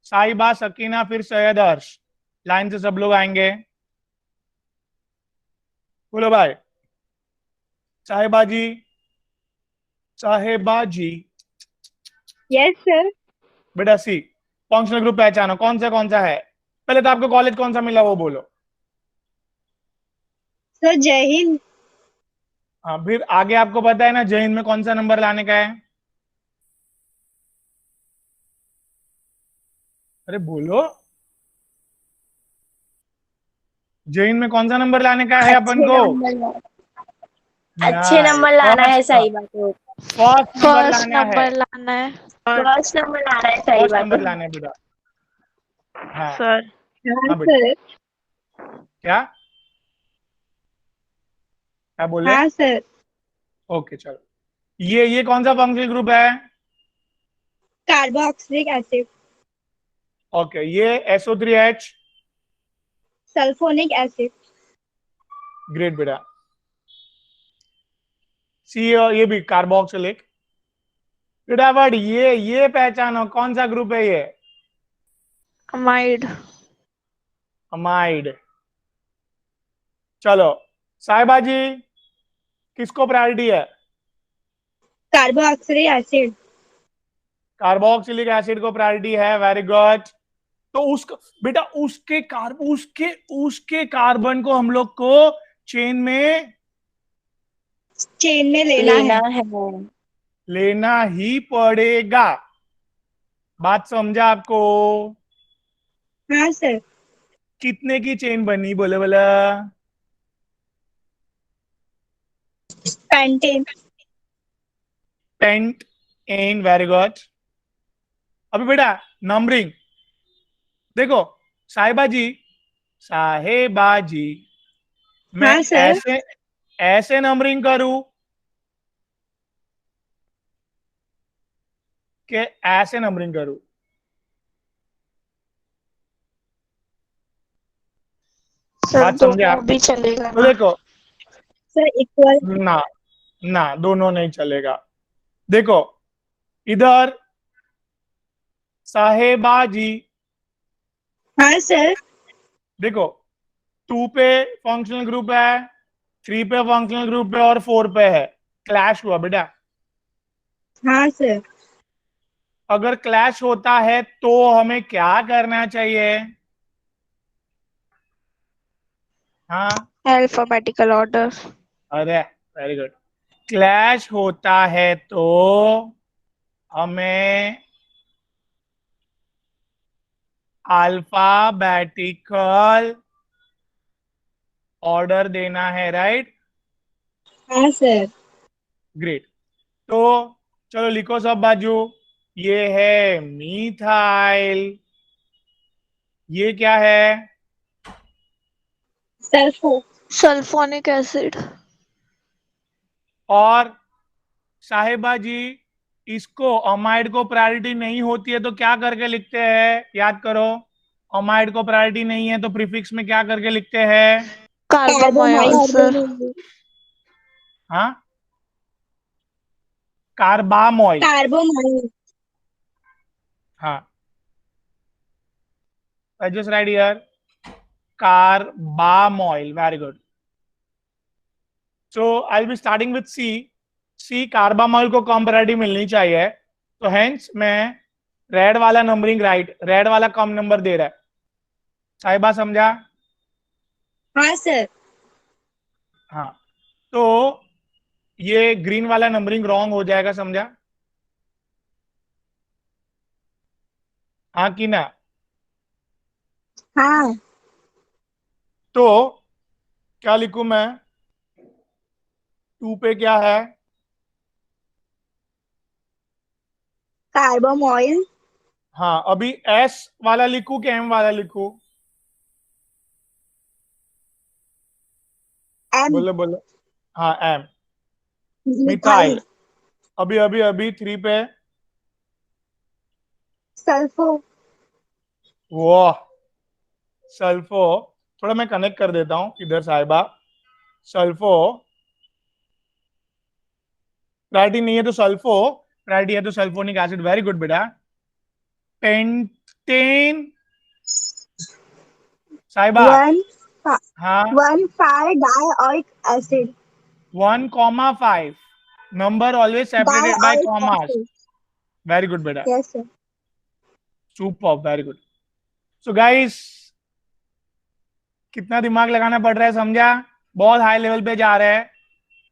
साहिबा, सकीना, फिर सैयद अर्श। लाइन से सब लोग आएंगे, बोलो भाई। साहिबा जी, साहेबा जी। Yes sir. बेटा सी, फंक्शनल ग्रुप पहचानो कौन सा है? पहले तो आपको कॉलेज कौन सा मिला वो बोलो। सर जय हिंद। हाँ, फिर आगे आपको पता है ना जय हिंद में कौन सा नंबर लाने का है? अरे बोलो, जय हिंद में कौन सा नंबर लाने का है अपन अच्छे को? नंबर। अच्छे नंबर लाना है, सही बात है। फर्स्ट नंबर फर्स्ट लाना है, नंबर लाना है फर्स्ट नंबर लाना है, सही फर्स्ट बात नंबर है। लाना है बेटा। हाँ सर। हाँ हाँ बेटा, सर। क्या क्या बोले? हाँ सर। ओके चलो, ये कौन सा फंक्शनल ग्रुप है? Carboxylic acid. ओके, ये SO3H। Sulphonic acid. ग्रेट बेटा। सी, ये भी कार्बोक्सिलिक। बेटा बट ये पहचानो कौन सा ग्रुप है ये? अमाइड। अमाइड। चलो साहिबा जी, किसको प्रायोरिटी है? Carboxylic acid. कार्बोक्सिलिक एसिड को प्रायोरिटी है, वेरी गुड। तो उसको बेटा, उसके कार्बन को हम लोग को चेन में लेना लेना है। है। लेना ही पड़ेगा। बात समझा आपको? हाँ सर। कितने की चेन बनी, बोले बोला? Pentane. Pent ane, very good. अभी बेटा नंबरिंग देखो, साहिबा जी, साहेबा जी, मैं हाँ सर। ऐसे ऐसे नंबरिंग करूं कि ऐसे नंबरिंग करूं? सर बात समझे दोनों आप? भी चलेगा तो ना? देखो, सर इक्वल। ना ना, दोनों नहीं चलेगा। देखो इधर साहेबा जी, हाँ सर। देखो 2 पे फंक्शनल ग्रुप है, 3 पे फंक्शनल ग्रुप है और 4 पे है। क्लैश हुआ बेटा। हाँ सर। अगर क्लैश होता है तो हमें क्या करना चाहिए? हाँ, अल्फाबेटिकल ऑर्डर। अरे वेरी गुड। क्लैश होता है तो हमें अल्फाबेटिकल ऑर्डर देना है, राइट? हाँ सर। ग्रेट। तो चलो लिखो सब बाजू। ये है मीथाइल, ये क्या है? सल्फो। Sulphonic acid. और साहिबा जी, इसको अमाइड को प्रायोरिटी नहीं होती है तो क्या करके लिखते हैं? याद करो, अमाइड को प्रायोरिटी नहीं है तो प्रीफिक्स में क्या करके लिखते हैं? Carbamoyl sir. हाँ, कार्बामोइल। कार्बोमाइल। हाँ, I just write here carbamoyl, very good. So I will be starting with C. C carbamoyl को कम प्रायोरिटी मिलनी चाहिए, तो हेंस मैं रेड वाला नंबरिंग, राइट, रेड वाला कम नंबर दे रहा है। साहिबा समझा? हाँ सर। हाँ, तो ये ग्रीन वाला नंबरिंग रॉन्ग हो जाएगा, समझा? हाँ कि ना? हाँ। तो क्या लिखूं मैं? 2 पे क्या है? कार्बोमाइल। हाँ, अभी एस वाला लिखूं कि एम वाला लिखूं? एम। बोलो बोलो। हाँ, एम, मिथाइल। मिथाइल। अभी अभी अभी 3 पे सल्फो। वो सल्फो, थोड़ा मैं कनेक्ट कर देता हूं इधर साहिबा। सल्फो प्रायोरिटी नहीं है तो सल्फो, प्रायोरिटी है तो सल्फोनिक एसिड, वेरी गुड बेटा। पेंटेन साहिबा। वन हाँ, 1,5-डाइऑइक acid. 1,5 number always separated by dioic commas. Acid. Very good बेटा, yes sir. Super, very good. So guys, कितना दिमाग लगाना पड़ रहा है, समझा? बहुत हाई लेवल पे जा रहे हैं।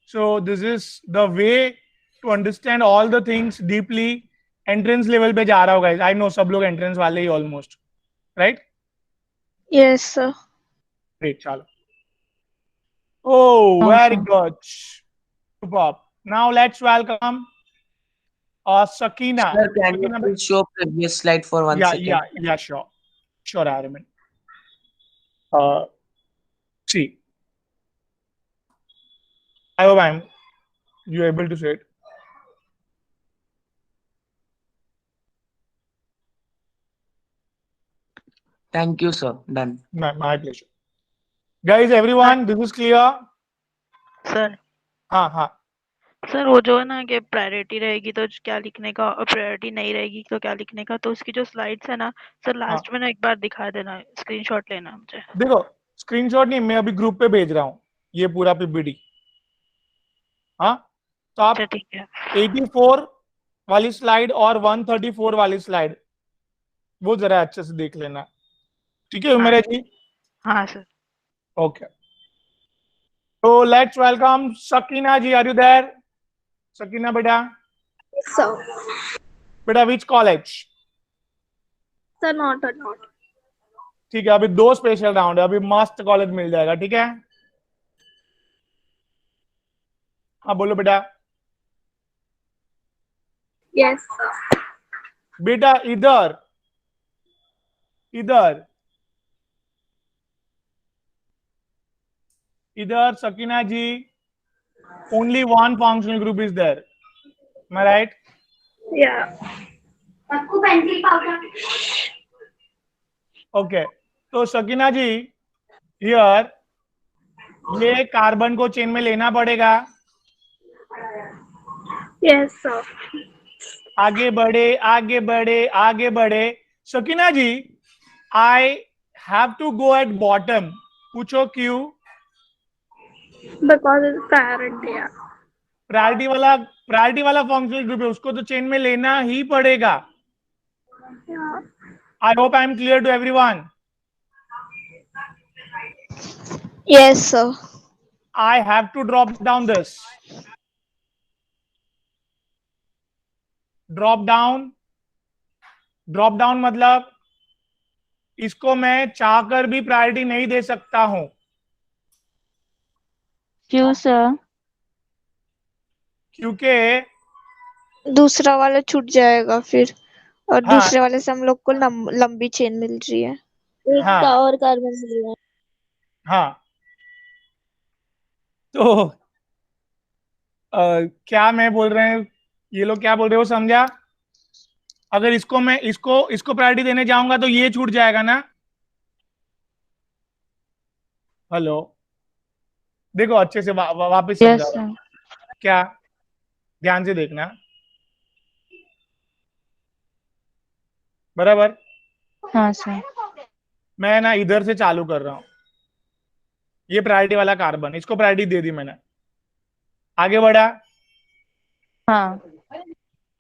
So this is the way to understand all the things deeply. Entrance level पे जा रहा होगा, आई नो सब लोग एंट्रेंस वाले ही almost, right? Yes sir. Great, चलो। ओह हाँ very sir. Good. Superb. Now let's welcome Sakina. Sir, can you Sakina, please show previous slide for 1 second? yeah, sure, Aravind. See, I hope you're able to say it. Thank you, sir. Done. My pleasure. Guys, everyone, this is clear? Sir हाँ sir वो जो है ना कि priority रहेगी तो क्या लिखने का और प्रायोरिटी नहीं रहेगी तो क्या लिखने का, तो उसकी जो स्लाइड्स है ना सर लास्ट में ना एक बार दिखा देना, स्क्रीनशॉट लेना मुझे। देखो, स्क्रीनशॉट नहीं, मैं अभी ग्रुप पे भेज रहा हूँ ये पूरा पीपीटी। हाँ, तो आप ठीक है 84 वाली स्लाइड और 134 वाली स्लाइड वो जरा अच्छे से देख लेना, ठीक है उमेश जी? हाँ सर। ओके, तो let's welcome Sakina ji. Are you there Sakina बेटा? Sir. बेटा विच कॉलेज? Sir, not. ठीक है, अभी 2 स्पेशल राउंड है, अभी मस्त कॉलेज मिल जाएगा, ठीक है? हाँ बोलो बेटा। Yes, sir. बेटा इधर सकीना जी, only one functional group is there, am I right? Yeah. Okay, तो सकीना जी हियर ये कार्बन को चेन में लेना पड़ेगा। Yes, sir. आगे बढ़े। Sakina ji, I have to go at bottom. पूछो क्यों? Because it's priority. Yeah. Priority वाला फंक्शनल ग्रुप है, उसको तो चेन में लेना ही पड़ेगा। Yeah. I hope I am clear to everyone. Yes, sir. I have to drop down this. Drop down मतलब इसको मैं चाहकर भी प्रायोरिटी नहीं दे सकता हूं। क्यों सर? क्योंकि दूसरा वाला छूट जाएगा फिर, और हाँ, दूसरे वाले से हम लोग को लंबी चेन मिल रही है। एक हाँ, का और कार्बन मिल रहा है। हाँ, तो क्या मैं बोल रहे हैं, ये लोग क्या बोल रहे हो समझा? अगर इसको मैं इसको प्रायोरिटी देने जाऊंगा तो ये छूट जाएगा ना। हेलो, देखो अच्छे से वापस यस समझा। सर। क्या, ध्यान से देखना, बराबर? हाँ सर। मैं ना इधर से चालू कर रहा हूं, ये प्रायोरिटी वाला कार्बन, इसको प्रायोरिटी दे दी मैंने। आगे बढ़ा, हाँ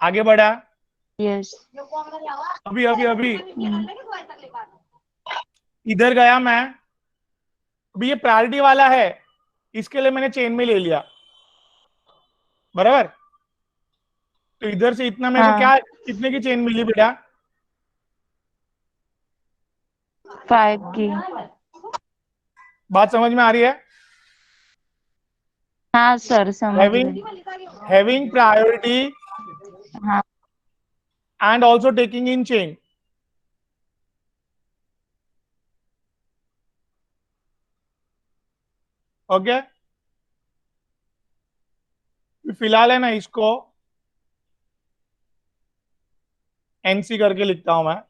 आगे बढ़ा, यस। अभी इधर गया मैं, अभी ये प्रायोरिटी वाला है, इसके लिए मैंने चेन में ले लिया, बराबर? तो इधर से इतना मेरे को क्या, कितने की चेन मिली बेटा? 5 की। बात समझ में आ रही है? हाँ सर समझ गई। having priority हाँ and also taking in chain. Okay, फिलहाल है ना इसको एनसी करके लिखता हूं मैं,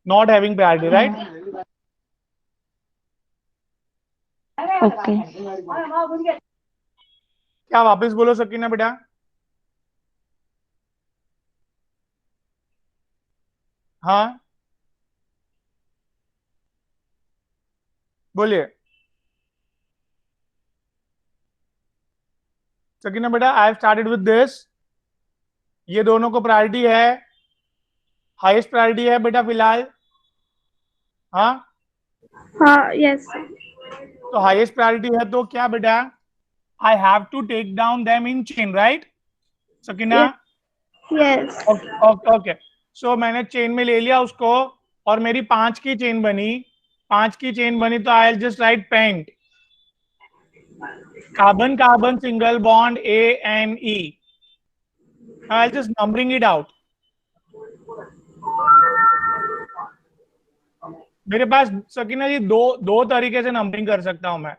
not having priority, right? Okay. क्या वापस बोलो सकीना बेटा? हाँ बोलिए सकीना बेटा। I have started with this, ये दोनों को प्रायोरिटी है, हाईएस्ट प्रायोरिटी है बेटा फिलहाल। हाँ, Yes. तो हाईएस्ट प्रायोरिटी है तो क्या बेटा, I have to take down them in chain, right Sakina? Yes. Okay, so मैंने चेन में ले लिया उसको, और मेरी 5 की चेन बनी, तो I just write pent. carbon carbon single bond A and E. Now I'll just numbering it out. मेरे पास सकीना जी दो तरीके से नंबरिंग कर सकता हूं मैं।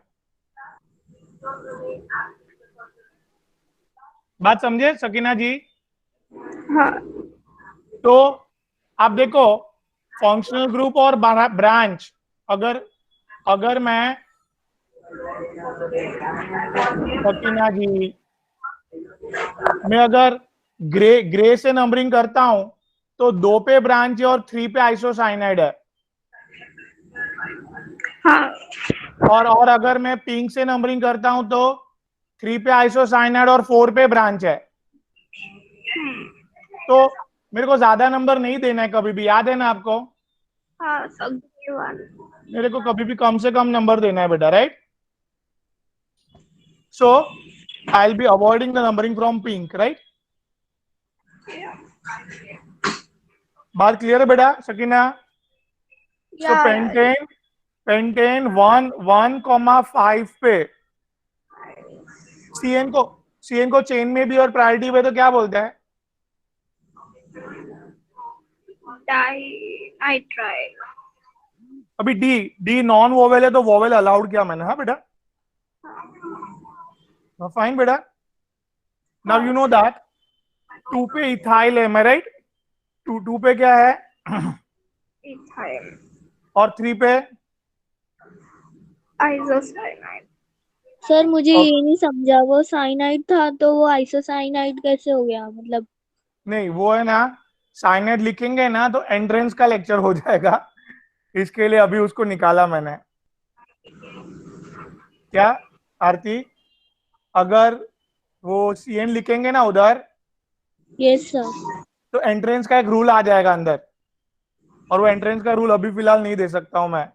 बात समझे सकीना जी? हाँ तो आप देखो फंक्शनल ग्रुप और ब्रांच, अगर मैं सकीना जी मैं अगर ग्रे से नंबरिंग करता हूं तो 2 पे ब्रांच है और 3 पे आइसोसाइनाइड है। हाँ और अगर मैं पिंक से नंबरिंग करता हूं तो 3 पे आइसोसाइनाइड और 4 पे ब्रांच है। तो मेरे को ज्यादा नंबर नहीं देना है कभी भी, याद है ना आपको? हाँ सब वन। मेरे को कभी भी कम से कम नंबर देना है बेटा, right? So I will B avoiding the numbering from pink, right? बात क्लियर है बेटा सकीना? सो पेंटेन 1,1,5 पे सीएन को चेन में भी और प्रायोरिटी पे तो क्या बोलते हैं? डाइनाइट्राइल। अभी डी नॉन वोवेल है तो वोवेल अलाउड किया मैंने, हाँ बेटा? फाइन बेटा। नाउ यू नो दैट 2 पे इथाइल है, मैं राइट? 2 पे क्या है? इथाइल। और 3 पे आइसोसाइनाइड। सर मुझे ये नहीं समझा, वो साइनाइड था तो वो आइसोसाइनाइड कैसे हो गया मतलब? नहीं, वो है ना, साइनाइड लिखेंगे ना तो एंट्रेंस का लेक्चर हो जाएगा, इसके लिए अभी उसको निकाला मैंने। क्या आरती? अगर वो सीएन लिखेंगे ना उधर यस सर। तो एंट्रेंस का एक रूल आ जाएगा अंदर, और वो एंट्रेंस का रूल अभी फिलहाल नहीं दे सकता हूं मैं,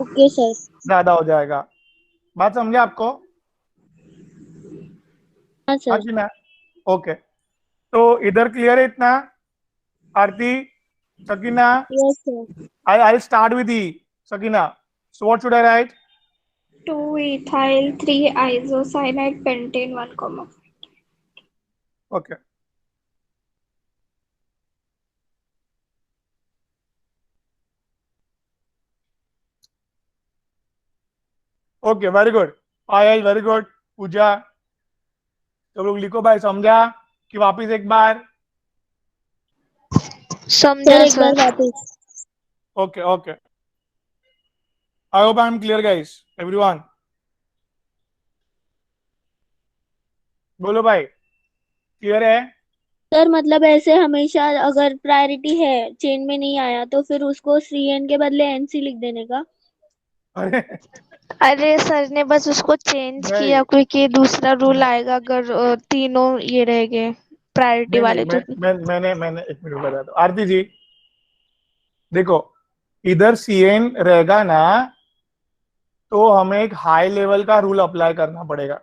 ओके सर। ज्यादा हो जाएगा। बात समझे आपको? हाँ हाँ सर। जी ना? ओके, तो इधर क्लियर है इतना? Aarti, Sakina, yes sir. I'll start with E. Sakina, so what should I write? 2 ethyl 3 isocyanide pentane 1 comma। Okay. Okay, very good. Payal, very good. पूजा, तो लोग लिखो भाई, समझा कि वापिस एक बार? समझा सर एक बार सर। वापस। Okay, okay. I hope I'm clear, guys. Everyone. बोलो भाई, क्लियर है? सर मतलब ऐसे हमेशा अगर प्रायोरिटी है चेन में नहीं आया तो फिर उसको CN के बदले NC लिख देने का? अरे अरे सर ने बस उसको चेंज नहीं किया क्योंकि दूसरा रूल आएगा अगर तीनों ये रहेंगे प्रायोरिटी नहीं वाले नहीं, तो। मैंने एक मिनट बताया तो आरती जी देखो, इधर सीएन रहेगा ना तो हमें एक हाई लेवल का रूल अप्लाई करना पड़ेगा।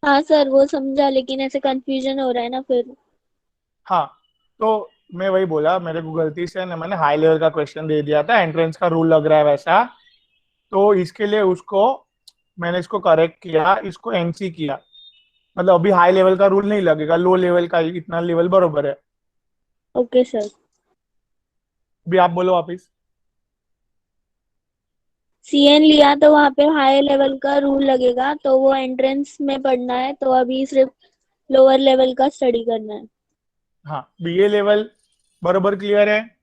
हाँ सर वो समझा, लेकिन ऐसे कंफ्यूजन हो रहा है ना फिर। हाँ, तो मैं वही बोला, मेरे को गलती से ना मैंने हाई लेवल का क्वेश्चन दे दिया था, एंट्रेंस का रूल लग रहा है वैसा, तो इसके लिए उसको मैंने इसको करेक्ट किया, इसको एनसी किया। मतलब अभी हाई लेवल का रूल नहीं लगेगा, लो लेवल का इतना लेवल बरोबर है। Okay sir. अभी आप बोलो वापिस। CN लिया तो वहाँ पे हाई लेवल का रूल लगेगा, तो वो एंट्रेंस में पढ़ना है, तो अभी सिर्फ लोअर लेवल का स्टडी करना है। हाँ, बीए लेवल बरोबर क्लियर है।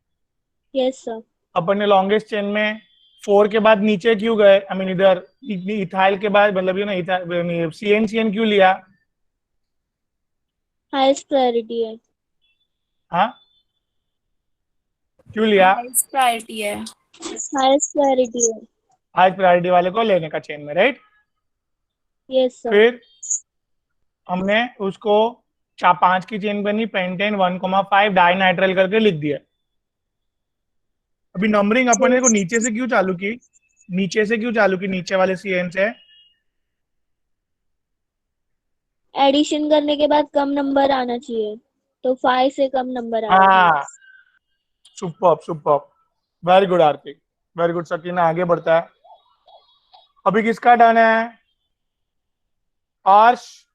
Yes sir. अपन ने लॉन्गेस्ट चेन में 4 के बाद नीचे क्यों गए? आई मीन इधर इथाइल के बाद, मतलब ये ना सीएन क्यों लिया? हाईएस्ट प्रायोरिटी है। हाँ, क्यों लिया? प्रायोरिटी है। हाईएस्ट प्रायोरिटी है। हाई प्रायोरिटी वाले को लेने का चेन में, राइट? Yes sir. फिर हमने उसको 5 की चेन बनी, पेंटेन 1,5 डाइनाइट्राइल करके लिख दिया। अभी नंबरिंग अपन ने को नीचे से क्यों चालू की? नीचे वाले सीएन से? एडिशन करने के बाद कम नंबर आना चाहिए, तो 5 से कम नंबर आया। हाँ, सुपर्ब, वेरी गुड आरती, वेरी गुड। सकीना आगे बढ़ता है। अभी किसका टर्न है? अर्श,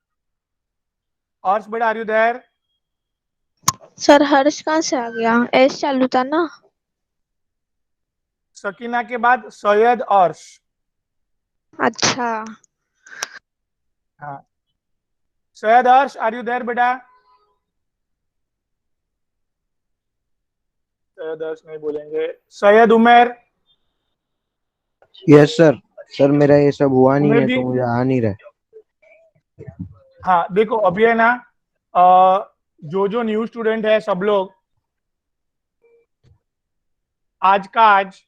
अर्श बेटा आर यू देयर? सर हर्ष कहाँ से आ गया? एस चालू था ना। सकीना के बाद सैयद अर्श। अच्छा हाँ, सैयद अर्श आर यू देयर बेटा? सैयद अर्श नहीं बोलेंगे। Syed Umer? Yes sir. Sir मेरा ये सब हुआ नहीं उमेर है जी? तो मुझे आ नहीं रहा है। हाँ देखो अभी है ना, जो न्यू स्टूडेंट है सब लोग आज का आज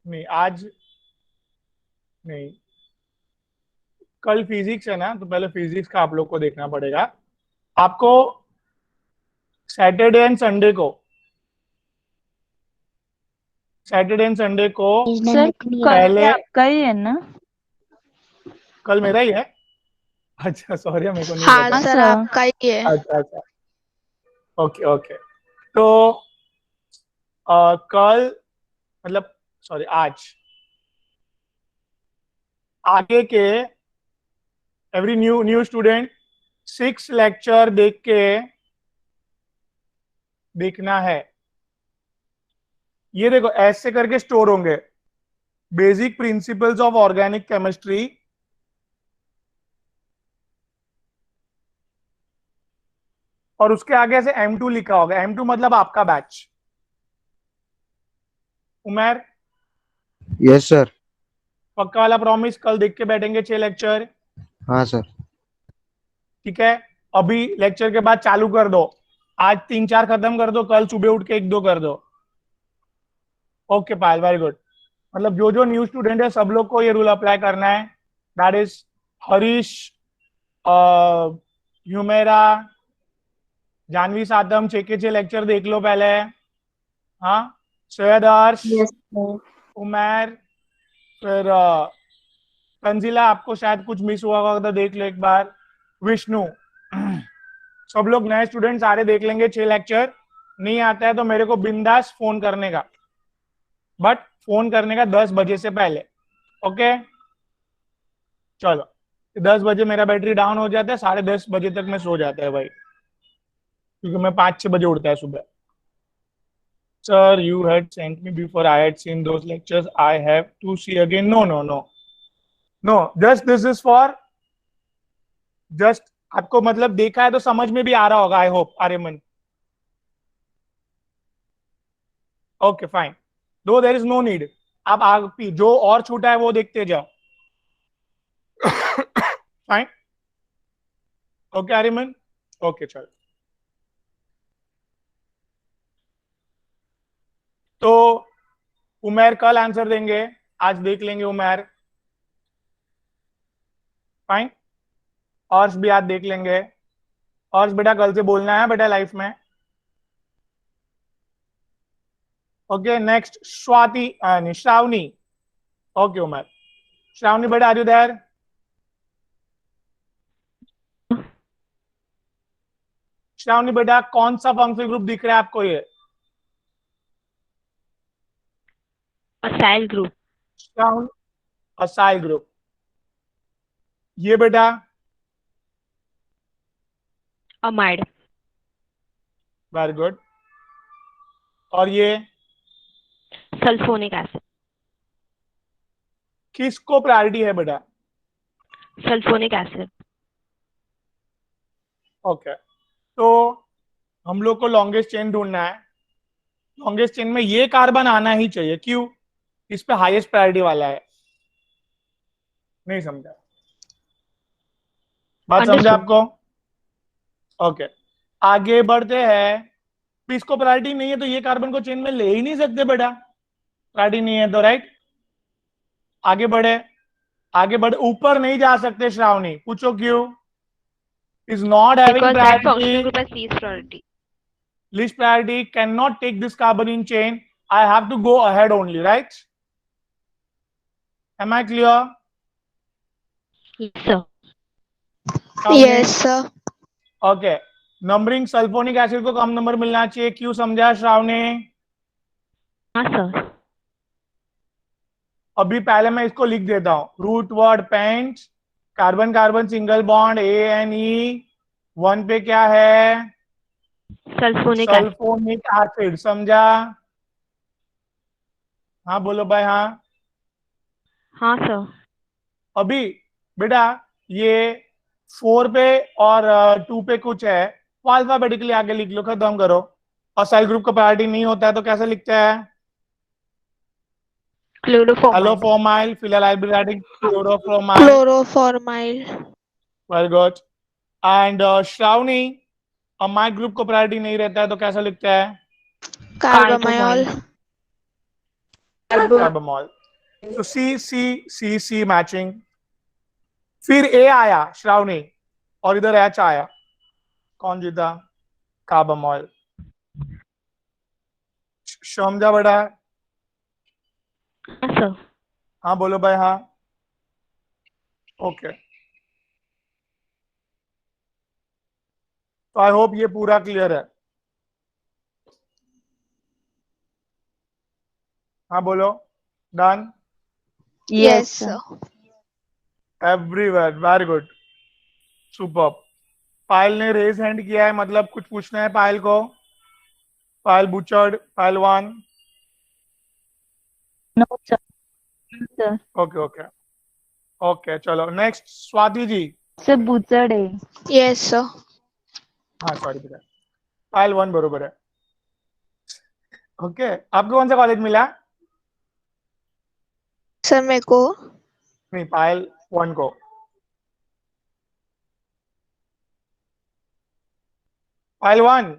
नहीं, आज नहीं, कल फिजिक्स है ना, तो पहले फिजिक्स का आप लोग को देखना पड़ेगा। आपको सैटरडे एंड संडे को, सैटरडे एंड संडे को सर कल पहले, आपका ही है ना? कल मेरा ही है? अच्छा सॉरी, मेरे को नहीं हाँ पता। सर आपका ही है। अच्छा अच्छा, ओके ओके। तो कल मतलब सॉरी आज, आगे के एवरी न्यू स्टूडेंट 6 लेक्चर देख के देखना है। ये देखो ऐसे करके स्टोर होंगे, basic principles of organic chemistry, और उसके आगे ऐसे M2 लिखा होगा। M2 मतलब आपका बैच। उमेर यस सर। पक्का वाला प्रॉमिस? कल देख के बैठेंगे 6 लेक्चर? हाँ सर। ठीक है, अभी लेक्चर के बाद चालू कर दो। आज 3-4 खत्म कर दो, कल सुबह उठ के 1-2 कर दो। ओके पायल, वेरी गुड। मतलब जो न्यू स्टूडेंट है सब लोग को ये रूल अप्लाई करना है। दैट इज हरीश, ह्यूमेरा, जानवी सातम, 6 के 6 लेक्चर देख लो पहले। हाँ, सैयद अर्श, उमेर, फिर तंजिला, आपको शायद कुछ मिस हुआ होगा तो देख लो एक बार। विष्णु, सब लोग नए स्टूडेंट सारे देख लेंगे 6 लेक्चर। नहीं आता है तो मेरे को बिंदास फोन करने का, बट फोन करने का 10 बजे से पहले। ओके चलो, 10 बजे मेरा बैटरी डाउन हो जाता है, 10:30 बजे तक मैं सो जाता है भाई, क्योंकि मैं 5-6 बजे उठता है सुबह। Sir, you had sent me before I had seen those lectures. I have to see again. No. Just this is for just आपको मतलब देखा है तो समझ में भी आ रहा होगा, I hope. Aryaman, okay fine, दो देयर इज नो नीड। आप आगे जो और छूटा है वो देखते जाओ। फाइन, ओके आर्यमन, ओके चलो। तो उमेर कल आंसर देंगे, आज देख लेंगे उमेर। फाइन, और भी आज देख लेंगे। और बेटा कल से बोलना है बेटा लाइफ में। Okay next Swati, Shravani. Okay Umer, Shravani बेटा आर यू देयर? श्रावणी बेटा कौन सा फंक्शनल ग्रुप दिख रहा है आपको? ये acyl group. Shravani, acyl group. ये बेटा अमाइड। Very good. और ये सल्फोनिक एसिड। किसको प्रायोरिटी है बेटा? Sulphonic acid. ओके, तो हम लोग को लॉन्गेस्ट चेन ढूंढना है। लॉन्गेस्ट चेन में ये कार्बन आना ही चाहिए। क्यों? इस पे हाईएस्ट प्रायोरिटी वाला है। नहीं समझा? बात समझा आपको? ओके, आगे बढ़ते हैं। इसको प्रायोरिटी नहीं है तो ये कार्बन को चेन में ले ही नहीं सकते बेटा, प्रायोरिटी नहीं है तो, राइट। आगे बढ़े, आगे बढ़े, ऊपर नहीं जा सकते श्रावणी, पूछो क्यों? Is not having Because that functional priority, group has least priority. least priority, cannot take this carbon in chain. I have to go ahead only, right? Am I clear? Yes, sir. Yes sir. Okay, numbering sulphonic acid को कम number मिलना चाहिए। क्यों समझा श्रावणी? हाँ sir. अभी पहले मैं इसको लिख देता हूं, root word pent, carbon carbon single bond ANE, 1 पे क्या है, सल्फोनिक एसिड, समझा? हाँ बोलो भाई। हाँ हाँ सर। अभी बेटा ये 4 पे और 2 पे कुछ है, वो अल्फाबेटिकली आगे लिख लो, खत्म करो। और सेल ग्रुप का प्रायोरिटी नहीं होता है तो कैसे लिखते हैं? हेलोफोमाइल, फिनाइल एल्बिलाटिक chloroformyl. Chloroformyl. Very good. And Shravani, amide group को प्रायोरिटी नहीं रहता है तो कैसा लिखता है? कार्बामायोल। कार्बामोल। तो सी मैचिंग। फिर ए आया श्रावणी, और इधर एच आया, कौन जीता? कार्बामोल। समझा बेटा? हाँ सर। हाँ बोलो भाई। हाँ ओके, तो आई होप ये पूरा क्लियर है। हाँ बोलो। Done? Yes sir. Everywhere, very good, super. Payal ने रेज हैंड किया है, मतलब कुछ पूछना है पायल को? पायल बुचर्ड, Payal 1। No sir. Sir okay okay okay, चलो नेक्स्ट स्वाति जी। सर बुचड़ है। Yes sir. हाँ सॉरी बेटा, पायल 1 बरोबर है। ओके, आपको कौन सा कॉलेज मिला? सर मेरे को नहीं, पायल 1 को। पायल 1।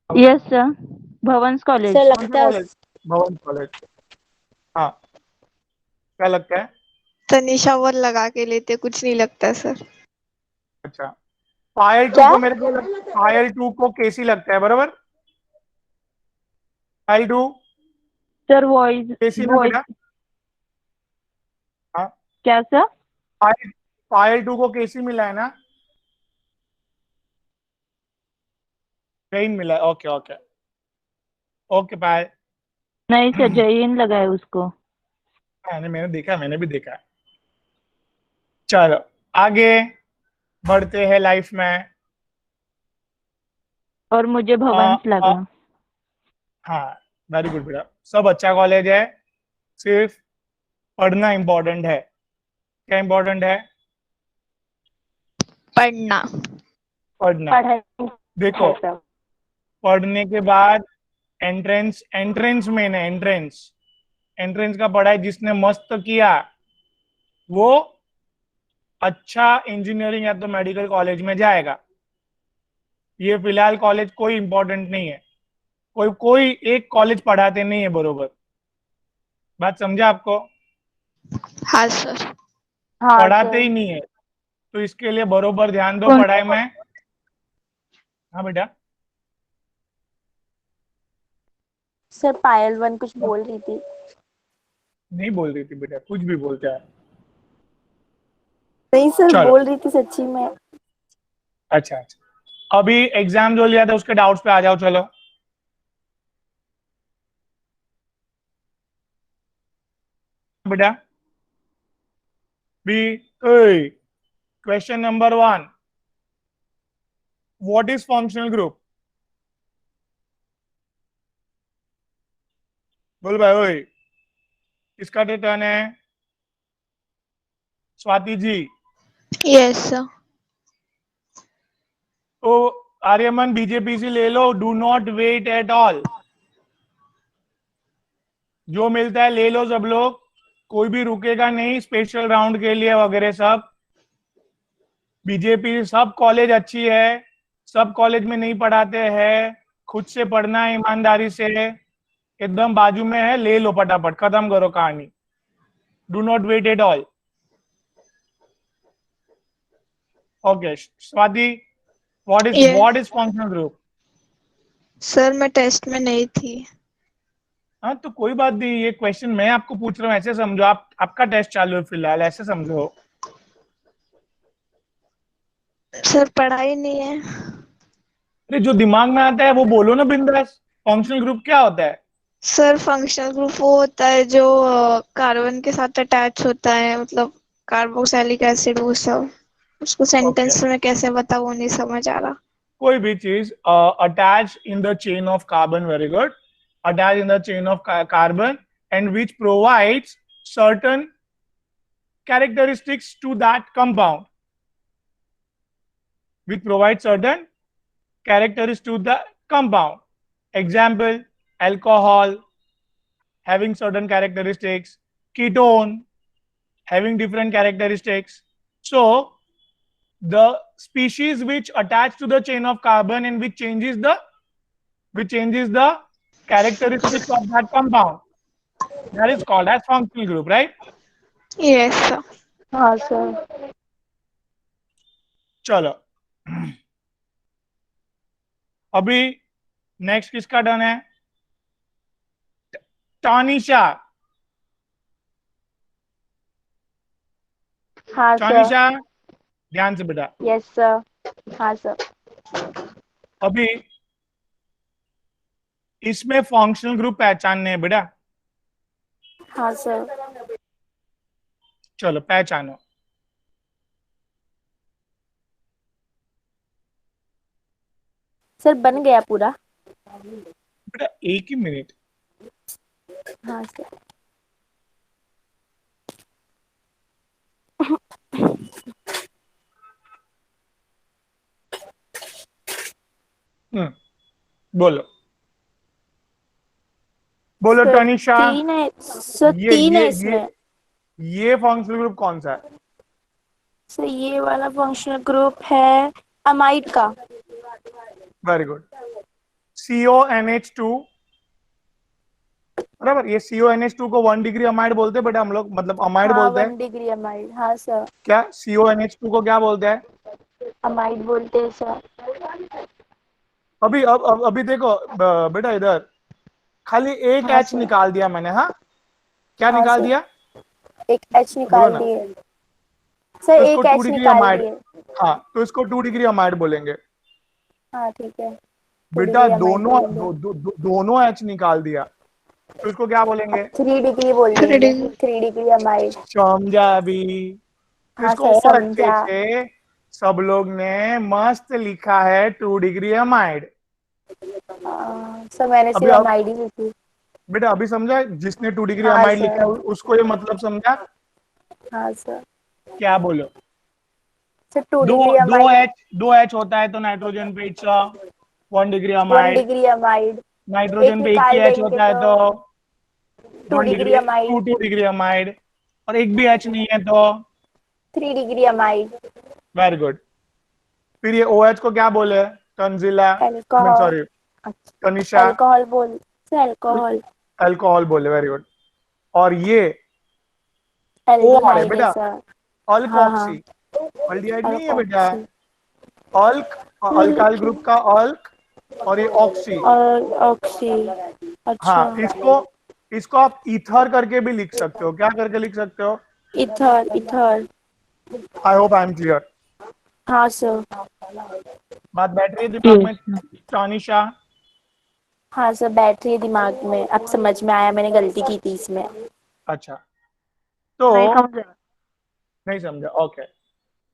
Yes sir, Bhavans college. Sir कौन सा लगता है कॉलेज? भवन कॉलेज। हाँ, क्या लगता है? तनिषा वर लगा के लेते, कुछ नहीं लगता सर। अच्छा, पायल 2 को मेरे को पायल 2 को केसी लगता है, बराबर? पायल 2 सर वॉइस केसी ना बेटा? हाँ, क्या सर? पायल 2 को केसी मिला है ना? जैन मिला है, ओके ओके ओके पायल। नहीं सर, जयन लगा है उसको। मैंने भी देखा है। चलो आगे बढ़ते हैं लाइफ में। और मुझे भवंस लगा। हाँ वेरी गुड बेटा, सब अच्छा कॉलेज है, सिर्फ पढ़ना इंपॉर्टेंट है। क्या इंपॉर्टेंट है? पढ़ना। पढ़ना। पढ़ाई देखो, है सर। पढ़ने के बाद एंट्रेंस में ना, एंट्रेंस का पढ़ाई जिसने मस्त किया वो अच्छा इंजीनियरिंग या तो मेडिकल कॉलेज में जाएगा। ये फिलहाल कॉलेज कोई इंपॉर्टेंट नहीं है, कोई एक कॉलेज पढ़ाते नहीं है बरोबर। बात समझा आपको? हाँ सर। हाँ पढ़ाते सर। ही नहीं है, तो इसके लिए बरोबर ध्यान दो पढ़ाई में। हाँ बेटा। सर पायल 1 कुछ बोल रही थी। नहीं बोल रही थी बेटा, कुछ भी बोलता है। नहीं सर, चलो। बोल रही थी सच्ची में। अच्छा अच्छा, अभी एग्जाम जो लिया था उसके डाउट्स पे आ जाओ, चलो। बेटा B, question number 1, what is functional group? बोल भाई, ओए किसका टर्न है? स्वाति जी। Yes sir. तो आर्यमन बीजेपी से ले लो, do not wait at all, जो मिलता है ले लो सब लोग, कोई भी रुकेगा नहीं स्पेशल राउंड के लिए वगैरह सब। बीजेपी सब कॉलेज अच्छी है, सब कॉलेज में नहीं पढ़ाते हैं, खुद से पढ़ना है ईमानदारी से, एकदम बाजू में है, ले लो फटाफट, खत्म करो कहानी। Do not wait at all. Okay Swati, what is functional group? Sir मैं टेस्ट में नहीं थी। हाँ तो कोई बात नहीं, ये क्वेश्चन मैं आपको पूछ रहा हूँ, ऐसे समझो, आपका टेस्ट चालू है फिलहाल, ऐसे समझो। सर पढ़ाई नहीं है। अरे जो दिमाग में आता है वो बोलो ना बिंदास। फंक्शनल ग्रुप क्या होता है? सर फंक्शनल ग्रुप वो होता है जो कार्बन के साथ अटैच होता है, मतलब कार्बोक्सिलिक एसिड वो सब। उसको ओके, सेंटेंस में कैसे बताऊं, वो नहीं समझ आ रहा। कोई भी चीज attach in the chain of carbon, very good, attach in the chain of carbon and which provides certain characteristics to that compound, which provides certain characteristics to the compound. Example, alcohol having certain characteristics, ketone having different characteristics. So the species which attach to the chain of carbon and which changes the characteristics of that compound, that is called as functional group, right? Yes sir. हाँ sir. चलो, अभी next किसका done है? तानिशा। हाँ sir. Tanisha, ध्यान से बेटा। Yes sir. हाँ सर। अभी इसमें फंक्शनल ग्रुप पहचानने हैं बेटा। हाँ सर। चलो पहचानो। सर बन गया पूरा। बेटा एक ही मिनट। हाँ सर। बोलो बोलो सर तानिशा। तीन है सर, ये तीन है ये इसमें। ये फंक्शनल ग्रुप कौन सा है? सर ये वाला फंक्शनल ग्रुप है अमाइड का। Very good. CONH2, बराबर। ये CONH2 को 1 डिग्री अमाइड बोलते हैं बेटा हम लोग, मतलब अमाइड हाँ बोलते हैं। 1 डिग्री अमाइड। हाँ सर। क्या CONH2 को क्या बोलते हैं? अमाइड बोलते हैं सर। अभी देखो बेटा, इधर खाली एक हाँ H सर। निकाल दिया मैंने। हाँ, क्या हाँ निकाल सर। दिया? एक एच बोलो निकाल ना। दिए सर, तो इसको एक 2 एच डिग्री निकाल अमाइड, दिए। हाँ तो इसको 2 डिग्री अमाइड बोलेंगे हाँ ठीक है, 2 बेटा। डिग्री अमाइड दोनों बोलेंगे। दोनों H निकाल दिया तो इसको क्या बोलेंगे? 3 डिग्री बोल देंगे, 3 डिग्री अमाइड। समझा अभी? तो हाँ इसको सर और अच्छे समझा। से सब लोग ने मस्त लिखा है 2 डिग्री अमाइड। सर मैंने अभी सिर्फ अब अमाइड ही लिखी। बेटा अभी समझा? जिसने 2 डिग्री हाँ अमाइड लिखा सर। है उसको ये मतलब समझा? हाँ सर। क्या बोलो? सर 2 दो डिग्री दो अमाइड, एच दो एच होता है तो नाइट्रोजन पे it's 1 degree 1 amide. Degree amide. एक नाइट्रोजन पे एक ही निकाल एच देंगे होता है तो तो 2 1 degree degree amide. 2 degree amide. और एक भी एच नहीं है तो 3 डिग्री अमाइड। Very good. फिर ये OH को क्या बोले? Tanzila, alcohol. Sorry Tanisha, alcohol बोल सर, अल्कोहल। अल्कोहल बोले। Very good. और ये O आ रहा है एल्डिहाइड है बेटा, सर। हाँ हाँ। अल्कोक्सी। अल्डिहाइड नहीं है बेटा। अल्कोक्सी अल्क, अल्काइल ग्रुप का अल्क, और ये ऑक्सी। और ऑक्सी। हाँ, अच्छा। इसको इसको आप ईथर करके भी लिख सकते हो। क्या करके लिख सकते हो? Ether, ether. I hope I am clear. हाँ सर। बात बैठ रही है दिमाग में यस तानिशा? हाँ सर बैठ रही है दिमाग में, अब समझ में आया मैंने गलती की थी इसमें। अच्छा, तो नहीं समझा। नहीं समझा? ओके।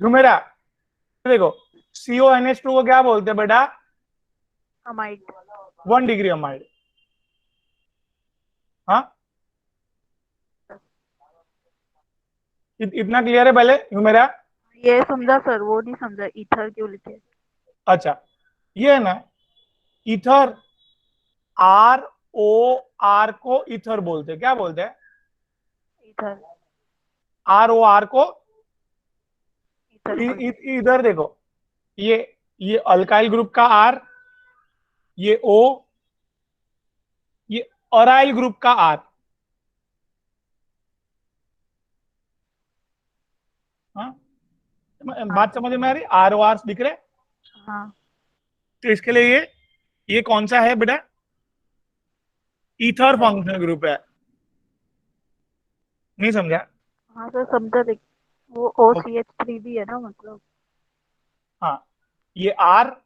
मेरा देखो, CONH2 को क्या बोलते हैं बेटा? अमाइड। 1 degree amide. हाँ, इतना क्लियर है पहले मेरा? ये समझा सर, वो नहीं समझा ईथर क्यों लिखे। अच्छा, ये है ना ईथर, ROR को ईथर बोलते हैं। क्या बोलते हैं? ईथर। ROR को ईथर बोलते हैं। इधर देखो, ये अल्काइल ग्रुप का R, ये O, ये अराइल ग्रुप का R। हाँ, बात समझ में आ रही? ROR दिख रहे? हाँ तो इसके लिए ये कौन सा है बेटा? ईथर फंक्शनल ग्रुप है। नहीं समझा? हाँ सर समझा, लेकिन वो OCH3 भी है ना, मतलब। हाँ, ये ROR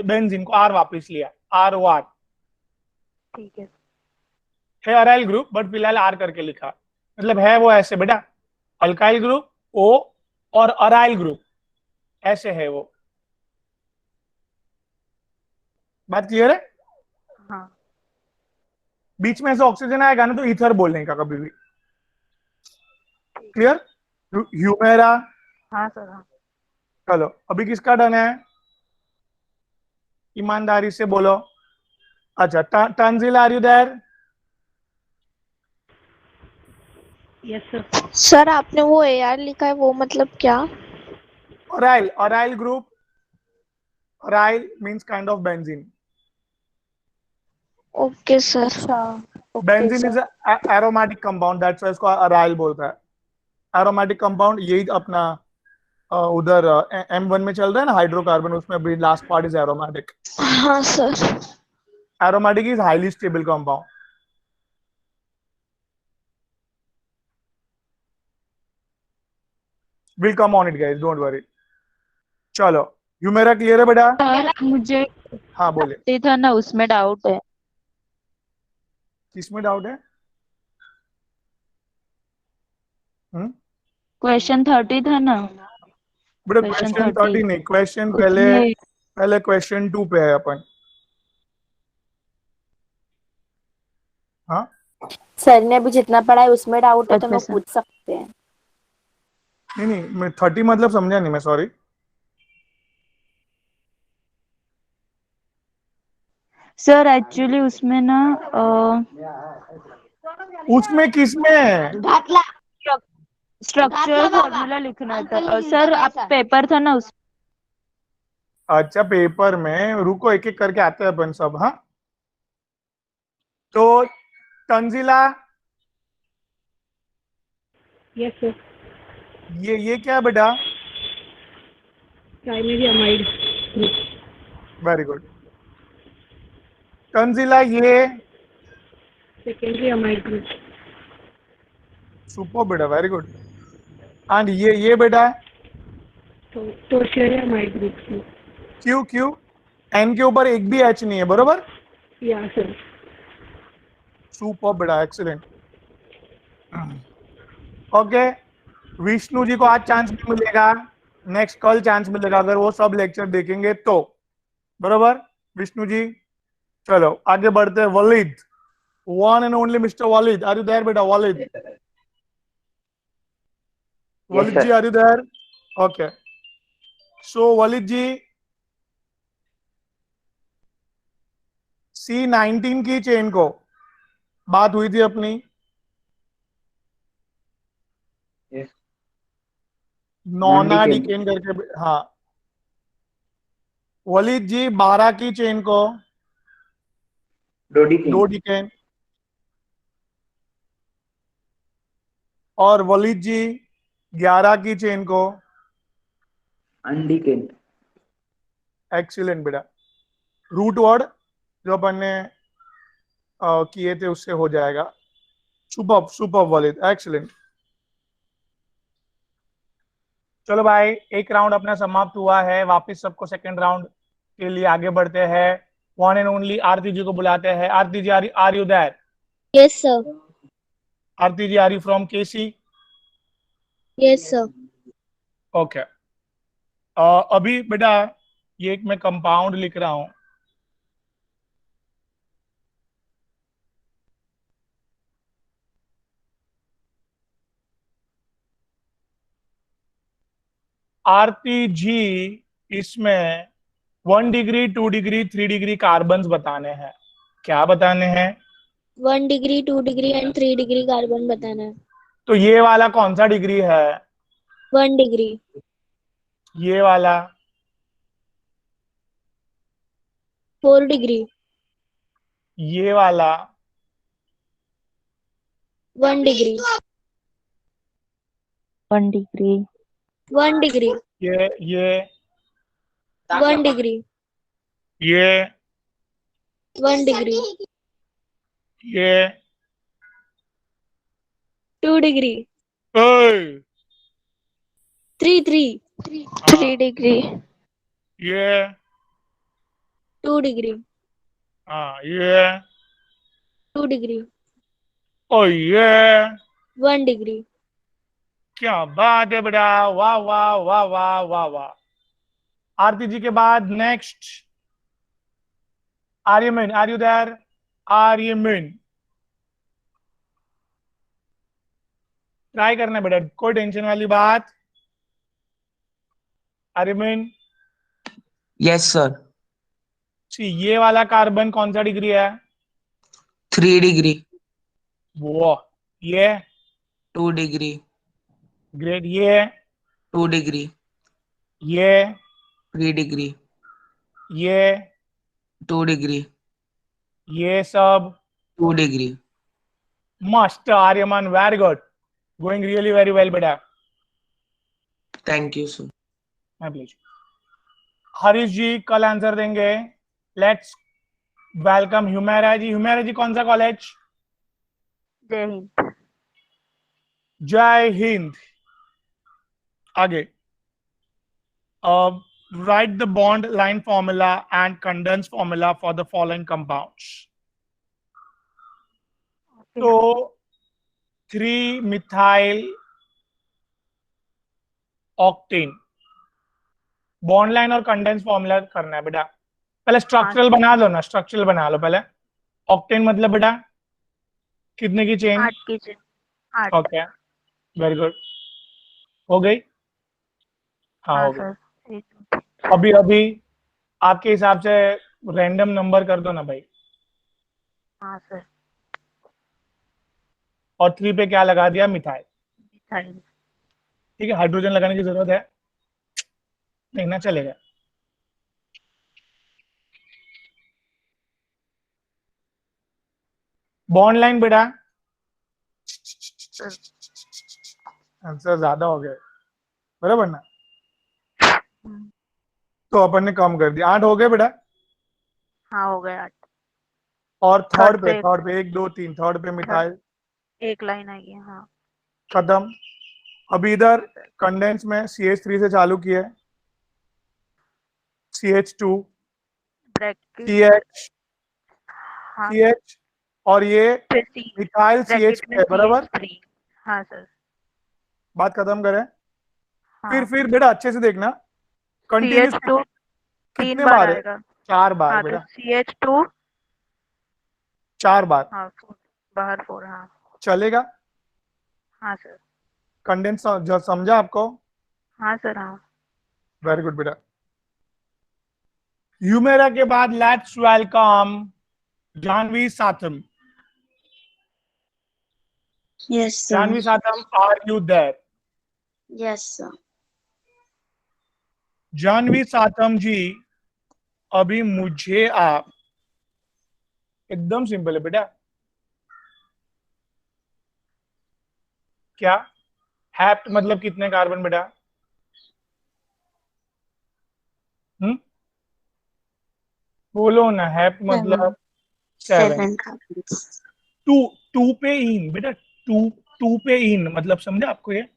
बेंजीन को R वापस लिया, ROR। ठीक है। है अराइल ग्रुप, बट फिलहाल आर करके लिखा, मतलब है वो ऐसे बेटा, अल्काइल ग्रुप ओ और अराइल ग्रुप ऐसे है वो। बात क्लियर है? हाँ बीच में से ऑक्सीजन आएगा ना तो ईथर बोलने का कभी भी। क्लियर? ह्यूमेरा। हाँ सर हाँ। चलो अभी किसका डन है? ईमानदारी से बोलो। अच्छा, Tanzil are you there? Yes sir. Sir आपने वो AR लिखा है वो मतलब क्या? Aryl group, aryl means kind of benzene. Okay sir. अच्छा okay benzene sir. Is aromatic compound, that's why इसको अराइल बोलता है। एरोमेटिक कंपाउंड यही अपना उधर M1 में चल रहा है ना हाइड्रोकार्बन, उसमें भी लास्ट पार्ट इज एरोमेटिक। हाँ sir. Aromatic is highly stable compound. Will come on it guys, don't worry. चलो ह्यूमेरा क्लियर है बेटा? सर मुझे हाँ बोले। ये था ना उसमें डाउट है। किसमें डाउट है? क्वेश्चन 30 था ना। बेटा क्वेश्चन क्वेश्चन 30 30 नहीं, क्वेश्चन पहले उसमें पहले क्वेश्चन 2 पे है अपन। हाँ सर ने अभी जितना पढ़ा है उसमें डाउट है तो ओके वो सर। पूछ सकते हैं। नहीं मैं 30 मतलब समझा नहीं मैं, सॉरी। सर एक्चुअली उसमें ना उसमें किसमें है? स्ट्रक्चर फॉर्मूला लिखना था सर। आप पेपर था ना उस अच्छा पेपर में, रुको एक एक करके आते हैं अपन सब। हाँ तो तंजिला, यस सर। ये क्या है बेटा? Primary amide very good. Tanzila ये सेकेंडरी अमाइड ग्रुप सुपर बेटा, वेरी गुड। एंड ये बेटा टर्शियरी अमाइड ग्रुप क्यू क्यू, एन के ऊपर एक भी एच नहीं है, बरोबर? या सर। सुपर बेटा, एक्सीलेंट। ओके, विष्णु जी को आज चांस नहीं मिलेगा, नेक्स्ट कल चांस मिलेगा अगर वो सब लेक्चर देखेंगे तो, बरोबर विष्णु जी? चलो आगे बढ़ते हैं। Waleed, one and only mister Waleed, are you there बेटा? Waleed, Waleed ji are you there? Okay, so Waleed ji C19 की चेन को, बात हुई थी अपनी, नोना डिकेन करके। हाँ वलीद जी 12 की चेन को दो डिकेन, और वलीद जी 11 की चेन को अनडिकेन। एक्सीलेंट बेटा। रूट वर्ड जो अपन ने किए थे उससे हो जाएगा। Super super Walid, excellent. चलो भाई एक राउंड अपना समाप्त हुआ है, वापस सबको सेकंड राउंड के लिए आगे बढ़ते हैं। One and only Aarti ji को बुलाते हैं। Aarti ji are you there? Yes sir. Aarti ji are you from KC? Yes sir. Okay, अभी बेटा ये एक मैं कंपाउंड लिख रहा हूं। आरती जी इसमें 1 डिग्री 2 डिग्री 3 डिग्री कार्बन बताने हैं। क्या बताने हैं? 1 degree 2 degree and 3 degree carbon बताना है। तो ये वाला कौन सा डिग्री है? 1 डिग्री। ये वाला 4 डिग्री। ये वाला 1 डिग्री। 1 डिग्री। 1 डिग्री। ये 1 डिग्री। ये 1 डिग्री। ये 2 डिग्री। ओए, 3 3 डिग्री। ये 2 डिग्री। हाँ ये 2 degree, ओ ये 1 degree. क्या बात है बेटा, वाह वाह वाह वाह वाह वाह। आरती जी के बाद next Aryaman, are you there? Aryaman, try करना बेटा, कोई टेंशन वाली बात। Aryaman, Yes, sir. ये वाला कार्बन कौन सा डिग्री है? 3 degree, वो ये 2 degree, ग्रेट, ये 2 degree, ये 3 degree, ये 2 degree, ये सब 2 degree. मस्त। Aryaman, very good, going really very well बेटा। Thank you, sir. My please. Harish ji कल आंसर देंगे। Let's welcome Humaira ji. हुमैरा जी कौन सा कॉलेज? जय हिंद। जय हिंद। आगे, write the bond line formula and condense formula for the following compounds. तो 3 मिथाइल ऑक्टेन, बॉन्ड लाइन और कंडेंस फॉर्मूला करना है बेटा। पहले स्ट्रक्चरल बना लो ना, स्ट्रक्चरल बना लो पहले। ऑक्टेन मतलब बेटा कितने की चेन? 8 की चेन, 8। ओके, वेरी गुड, हो गई? हाँ हो गई। सर। अभी अभी आपके हिसाब से रैंडम नंबर कर दो ना भाई। हाँ सर। और 3 पे क्या लगा दिया? मिथाइल। मिथाइल। ठीक है, हाइड्रोजन लगाने की जरूरत है नहीं ना, चलेगा। बॉन्ड लाइन बेटा, आंसर ज्यादा हो गए बराबर ना, तो अपन ने कम कर दिया। 8 हो गए बेटा। हाँ हो गया 8। और थर्ड पे, 1 2 3, थर्ड पे थर्ड मिथाइल, एक लाइन आई है। हाँ खत्म। अभी इधर कंडेंस में CH3 से चालू किया है, CH2 ब्रैकेट। CH हाँ CH, और ये फिर सी मिथाइल ब्रैकेट CH में है बराबर। CH3। हाँ सर। बात खत्म करें। हाँ फिर बेटा अच्छे से देखना, कंटिन्यूस CH2 3 कितने बार बार है? आएगा। 4 बार हाँ तो बेटा, CH2। 4 बार हाँ 4 बाहर 4। हाँ चलेगा। हाँ सर। कंडेंस जो समझा आपको? हाँ सर। हाँ वेरी गुड बेटा। ह्यूमेरा के बाद let's welcome Janhavi Satham. Yes, sir. Janhavi Satham, are you there? Yes, sir. Janhavi Satham ji, अभी मुझे आप, एकदम सिंपल है बेटा, क्या हैप्ट मतलब कितने कार्बन बेटा? बोलो ना, हैप्ट मतलब 7। 7 carbons. 2 पे इन बेटा, 2 पे इन मतलब समझे आपको? ये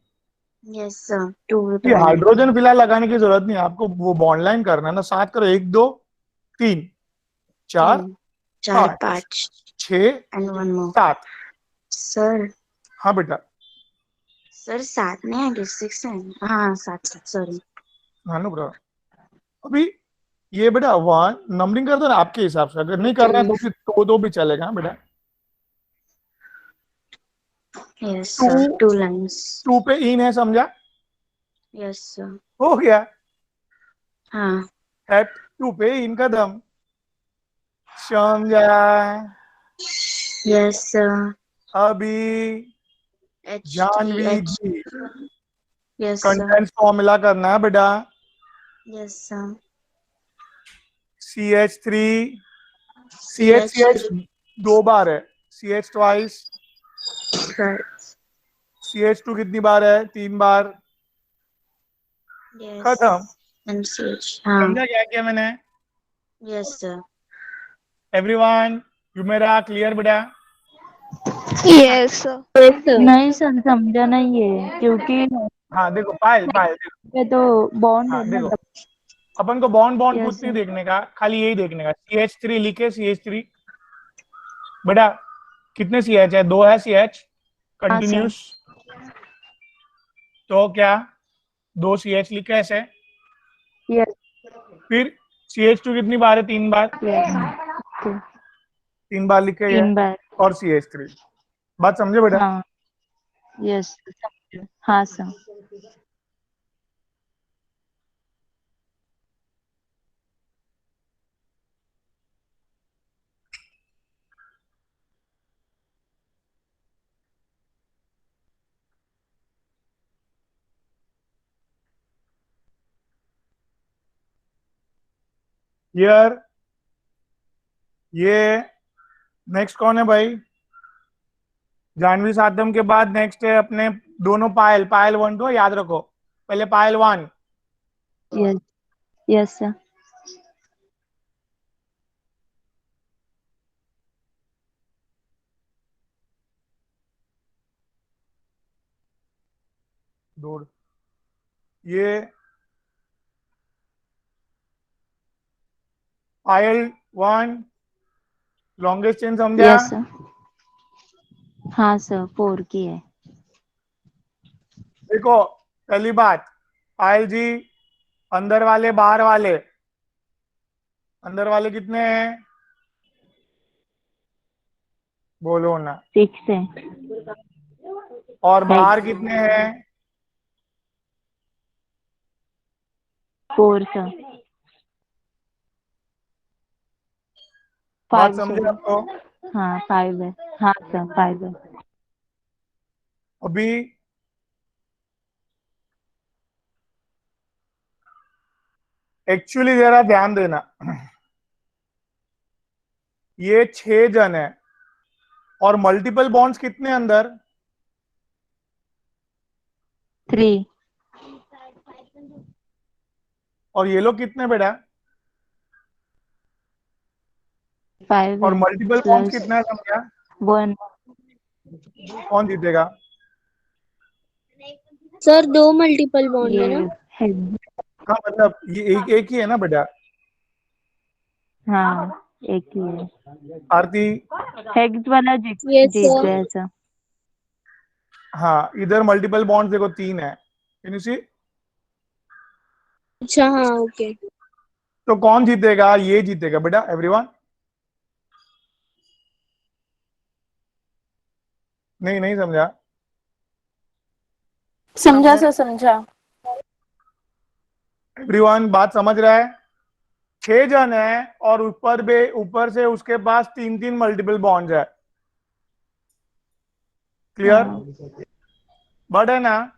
Yes, sir. 2 ये line. हाइड्रोजन फिलहाल लगाने की जरूरत नहीं है आपको, वो बॉन्ड लाइन करना है ना। 7 करो, 1 2 3 4 4 5 5 6 and 1 more. 7। Sir. हाँ बेटा, Sir 7 नहीं आगे 6 है। हाँ 7 sorry. हाँ नो ब्रो। अभी ये बेटा 1 नंबरिंग कर दो ना आपके हिसाब से, अगर नहीं कर रहे हैं तो फिर दो भी चलेगा। हाँ बेटा, Yes, sir. 2 lines. 2 पे इन है, समझा? Yes, sir. हो गया। हाँ हैप्ट 2 पे इन कदम, समझा? Yes, sir. अभी जानवी H3H. जी, Yes, sir. कंडेंस फॉर्मूला करना है बेटा। Yes, sir. CH3 CH 2 बार है, CH ट्वाइस, Sir. CH2 कितनी बार है? 3 बार, Yes. खत्म। And CH. हाँ समझा क्या किया मैंने? Yes, sir. एवरीवन, यू मेरा क्लियर बेटा? Yes sir. नहीं सर समझा नहीं है क्योंकि हाँ देखो पायल पे तो बॉन्ड हाँ है ना। देखो, अपन को बॉन्ड कुछ Yes, नहीं sir. देखने का, खाली यही देखने का। CH3 लिखे, CH3 बेटा कितने सी एच है? 2 है सी एच हाँ सर। कंटिन्यूस। तो क्या 2 सी एच लिखा है ऐसे? यस फिर CH2 कितनी बार है? 3 बार। यस 3 बार लिखे है 3 बार। और CH3। बात समझे बेटा? हाँ यस हाँ सर। यार ये नेक्स्ट कौन है भाई? जानवी सातम के बाद नेक्स्ट है अपने दोनों पायल। पायल 1 2 याद रखो। पहले पायल 1। Yes yes sir. दौड़। ये पायल 1 लॉन्गेस्ट चेन समझा? Yes sir. हाँ सर 4 की है। देखो पहली बात, पायल जी अंदर वाले बाहर वाले, अंदर वाले कितने हैं? बोलो ना। 6 है। और बाहर Hex कितने हैं? 4 सर। बात 5 समझे सर। आपको? हाँ 5 है। हाँ सर 5 है। अभी एक्चुअली जरा ध्यान देना, ये 6 जन है और मल्टीपल बॉन्ड्स कितने अंदर? 3 और ये लोग कितने बेटा? 5 और है मल्टीपल बॉन्ड्स प्लस कितना है समझा? 1। कौन जीतेगा? सर 2 मल्टीपल बॉन्ड ये है ना? है। हाँ मतलब ये एक एक ही है ना बेटा? हाँ एक ही है। आरती। हेक्स वाला जीत यस जीत सर। गया सर। हाँ इधर मल्टीपल बॉन्ड्स देखो 3 है। Can you see? अच्छा हाँ ओके। तो कौन जीतेगा? ये जीतेगा बेटा एवरीवन। नहीं नहीं समझा? समझा सर समझा। एवरीवन बात समझ रहा है? 6 जन है और ऊपर से उसके पास 3 मल्टीपल बॉन्ड्स है। क्लियर? हाँ बट है ना,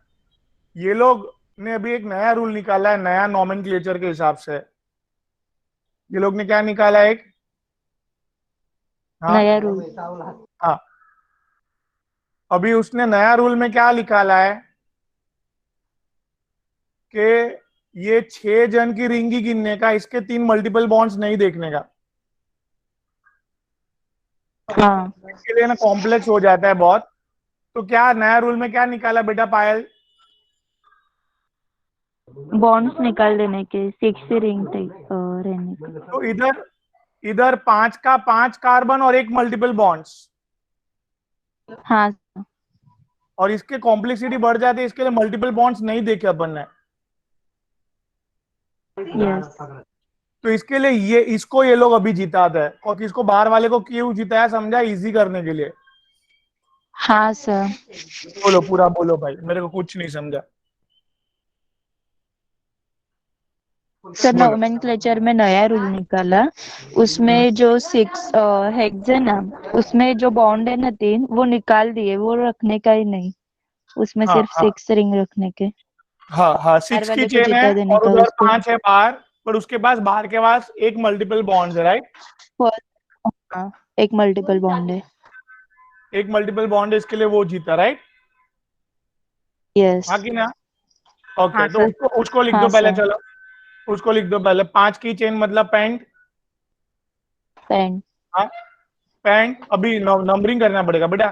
ये लोग ने अभी एक नया रूल निकाला है, नया नॉमेनक्लेचर के हिसाब से। ये लोग ने क्या निकाला है एक? हाँ नया रूल। हाँ। अभी उसने नया रूल में क्या निकाला है कि ये 6 जन की रिंग ही गिनने का, इसके 3 मल्टीपल बॉन्ड्स नहीं देखने का। हाँ इसके लिए ना कॉम्प्लेक्स हो जाता है बहुत। तो क्या नया रूल में क्या निकाला बेटा पायल? बॉन्ड्स निकाल देने के 6 रिंग रहने के। तो इधर इधर 5 का 5 कार्बन और 1 मल्टीपल बॉन्ड्स, हाँ सर। और इसके कॉम्प्लेक्सिटी बढ़ जाती है, इसके लिए मल्टीपल बॉन्ड्स नहीं देखे अपन ने। यस तो इसके लिए ये लोग अभी जिताता है, और किसको? बाहर वाले को क्यों जिताया समझा? इजी करने के लिए। हाँ सर। बोलो पूरा बोलो भाई, मेरे को कुछ नहीं समझा। सर बोलो। नोमेनक्लेचर में नया रूल निकाला, उसमें जो 6 हेक्स है ना, उसमें जो बॉन्ड है ना 3 वो निकाल दिए, वो रखने का ही नहीं, उसमें हाँ सिर्फ हाँ 6 रिंग रखने के। हाँ हाँ बाहर 6 की वाले को चेन है जिता देने और का उधर उसको। 5 है बाहर, पर उसके पास बाहर के पास 1 मल्टीपल बॉन्ड्स है, राइट? हाँ एक मल्टीपल बॉन्ड है। 1 मल्टीपल बॉन्ड है, इसके लिए वो जीता, राइट? यस हाँ कि ना? ओके हाँ तो सर। उसको लिख हाँ दो पहले, सर। चलो उसको लिख दो पहले। 5 की चेन मतलब पेंट। पेंट। हाँ पेंट। अभी नंबरिंग करना पड़ेगा बेटा।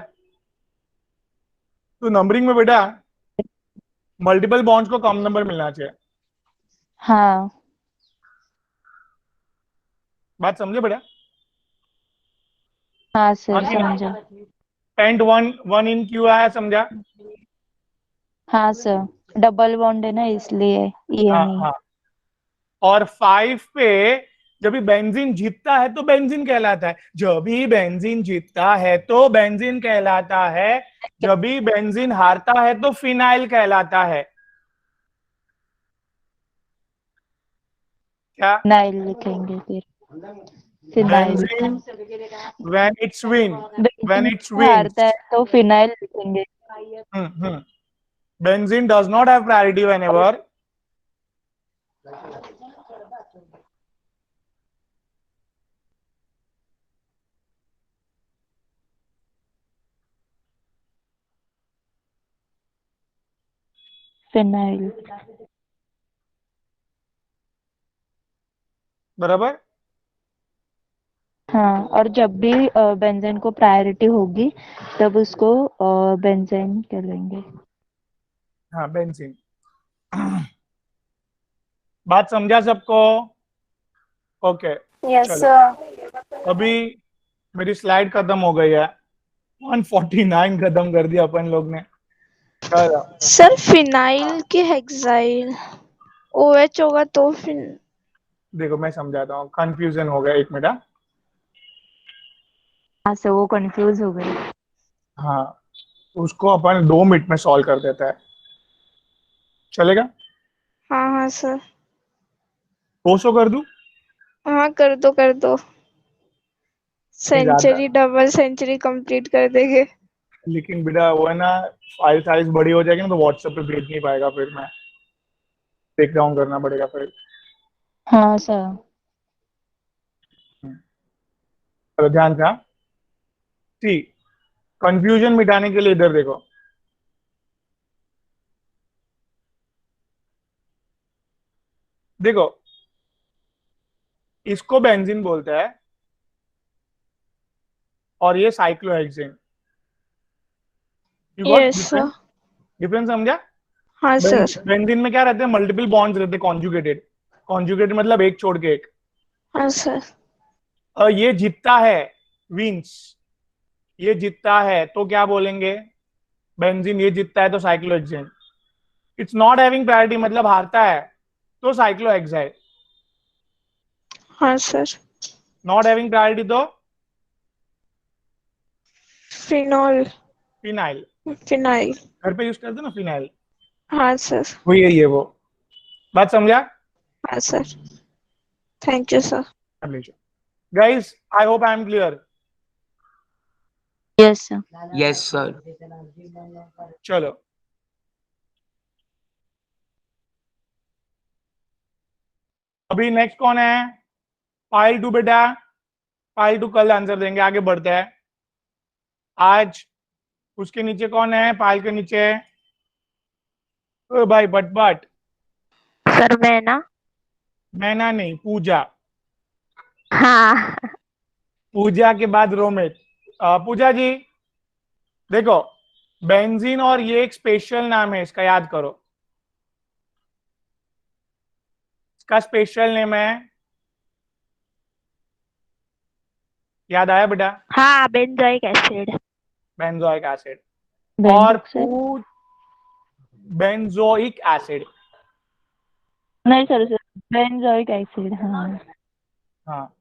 तो नंबरिंग में बेटा मल्टीपल बॉन्ड्स को कम नंबर मिलना चाहिए। हाँ बात समझे बेटा? हाँ सर हाँ कि ना? समझा। पेंट वन इन क्यों आया, समझा? हाँ सर, डबल बॉन्ड है ना इसलिए ये हाँ नहीं। हाँ। और 5 पे जब भी बेंजीन जीतता है तो बेंजीन कहलाता है, जब भी बेंजीन जीतता है तो बेंजीन कहलाता है, जब भी बेंजीन हारता है तो फिनाइल कहलाता है। क्या? फिनाइल लिखेंगे फिर। Phenyl. Benzene when it's win, when benzene it's wins, हारता है तो फिनाइल लिखेंगे। Benzene does not have priority whenever phenyl. बराबर। हाँ, और जब भी बेंजीन को प्रायोरिटी होगी तब उसको बेंजीन कहेंगे। हाँ बेंजीन। बात समझा सबको? ओके यस चलो, सर। अभी मेरी स्लाइड खत्म हो गई है, 149 खत्म कर दिया अपन लोग ने। चलो सर फिनाइल की हेक्साइल OH होगा तो फिर। देखो मैं समझाता हूँ, कंफ्यूजन हो गया, 1 मिनट। हाँ सर, वो कंफ्यूज हो गई। हाँ, उसको अपन 2 मिनट में सॉल्व कर देता है, चलेगा? हाँ हाँ सर। 200 कर दूं? हाँ कर दो कर दो। ज्यादा, सेंचुरी डबल सेंचुरी कंप्लीट कर देंगे। लेकिन बेटा वो है ना, फाइल साइज बड़ी हो जाएगी ना तो व्हाट्सएप पे भेज नहीं पाएगा, फिर मैं टेक डाउन करना पड़ेगा फिर। हाँ सर। चलो ध्यान था। ठीक, कंफ्यूजन मिटाने के लिए इधर देखो। देखो, इसको बेंजीन बोलते हैं और ये cyclohexane. You got yes difference? Sir. Difference समझा? हाँ सर। बेंजीन में क्या रहते हैं, मल्टीपल बॉन्ड्स रहते हैं, कॉन्जुगेटेड। कॉन्जुगेटेड मतलब एक छोड़ के एक। हाँ सर। और ये जीतता है, विंस, ये जीतता है तो क्या बोलेंगे? बेंजीन। ये जीतता है तो cyclohexane. It's not having priority मतलब हारता है तो साइक्लोहेक्साइड। हाँ सर। नॉट हैविंग प्रायोरिटी तो फिनॉल। फिनाइल। फिनाइल। घर पे यूज करते हैं ना फिनाइल, हाँ सर। वही है ये वो। बात समझा? हाँ sir. Thank you sir. Guys I hope I am clear. Yes sir. Yes, sir. चलो, अभी नेक्स्ट कौन है? पाइल 2 बेटा, पाइल 2 कल आंसर देंगे, आगे बढ़ते हैं। आज उसके नीचे कौन है, पाइल के नीचे? ओ भाई बट सर मैं ना। मैना नहीं, पूजा। हाँ। पूजा के बाद रोमित। पूजा जी देखो, बेंजीन और ये एक स्पेशल नाम है, इसका याद करो। इसका स्पेशल नेम है, याद आया बेटा? हाँ बेंजोइक एसिड। Benzoic acid. और बेंजोइक सर। Benzoic acid. नहीं सर सर, बेंजोइक एसिड। हाँ। हाँ,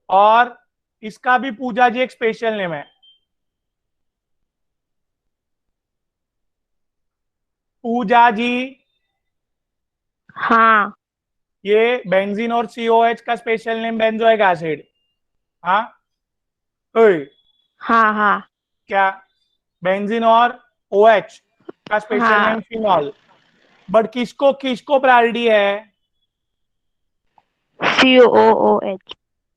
और इसका भी पूजा जी एक स्पेशल नेम है, पूजा जी। हाँ ये बेंजीन और COH का स्पेशल नेम बेंजोइक एसिड। हाँ ओए, हाँ हाँ क्या? बेंजीन और OH का स्पेशल हाँ। Name phenol. बट किसको किसको प्रायोरिटी है? COOH।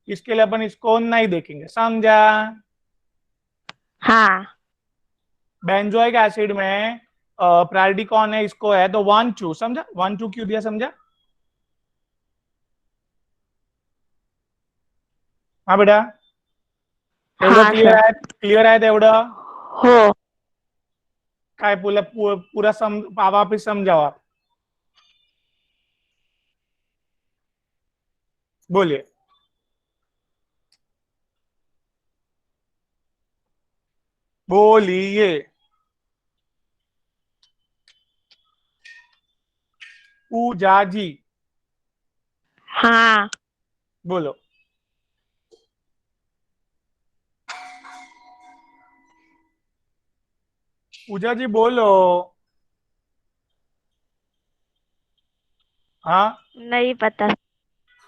इसके लिए अपन इसको नहीं देखेंगे, समझा? हाँ बेंजोइक एसिड में प्रायोरिटी कौन है, इसको है, तो 1 2 समझा? 1 2 क्यों दिया, समझा? हाँ बेटा, एवढं हाँ क्लियर सर। आहे? क्लियर आहे तेवढं? हो। काय पूरा वापिस समझाओ आप, बोलिए। बोलिए। पूजा जी हाँ। बोलो। पूजा जी बोलो। हाँ। नहीं पता।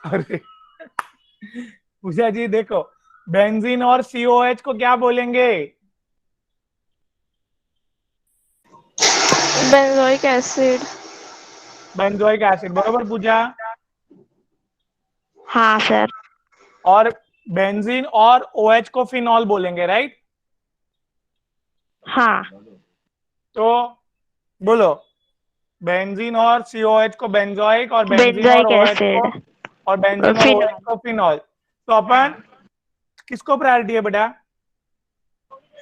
अरे पूजा जी देखो, बेंजीन और COH को क्या बोलेंगे? Benzoic acid. बेंजोइक एसिड, बरोबर पूजा। हाँ सर। और बेंजीन और OH को फिनॉल बोलेंगे, राइट? हाँ। तो बोलो, बेंजीन और COH को बेंजोइक, और बेंजीन और बेंजोइक OH को, एसिड। और बेंजीन और OH फिनॉल। को फिनॉल। तो अपन किसको प्रायोरिटी है बेटा?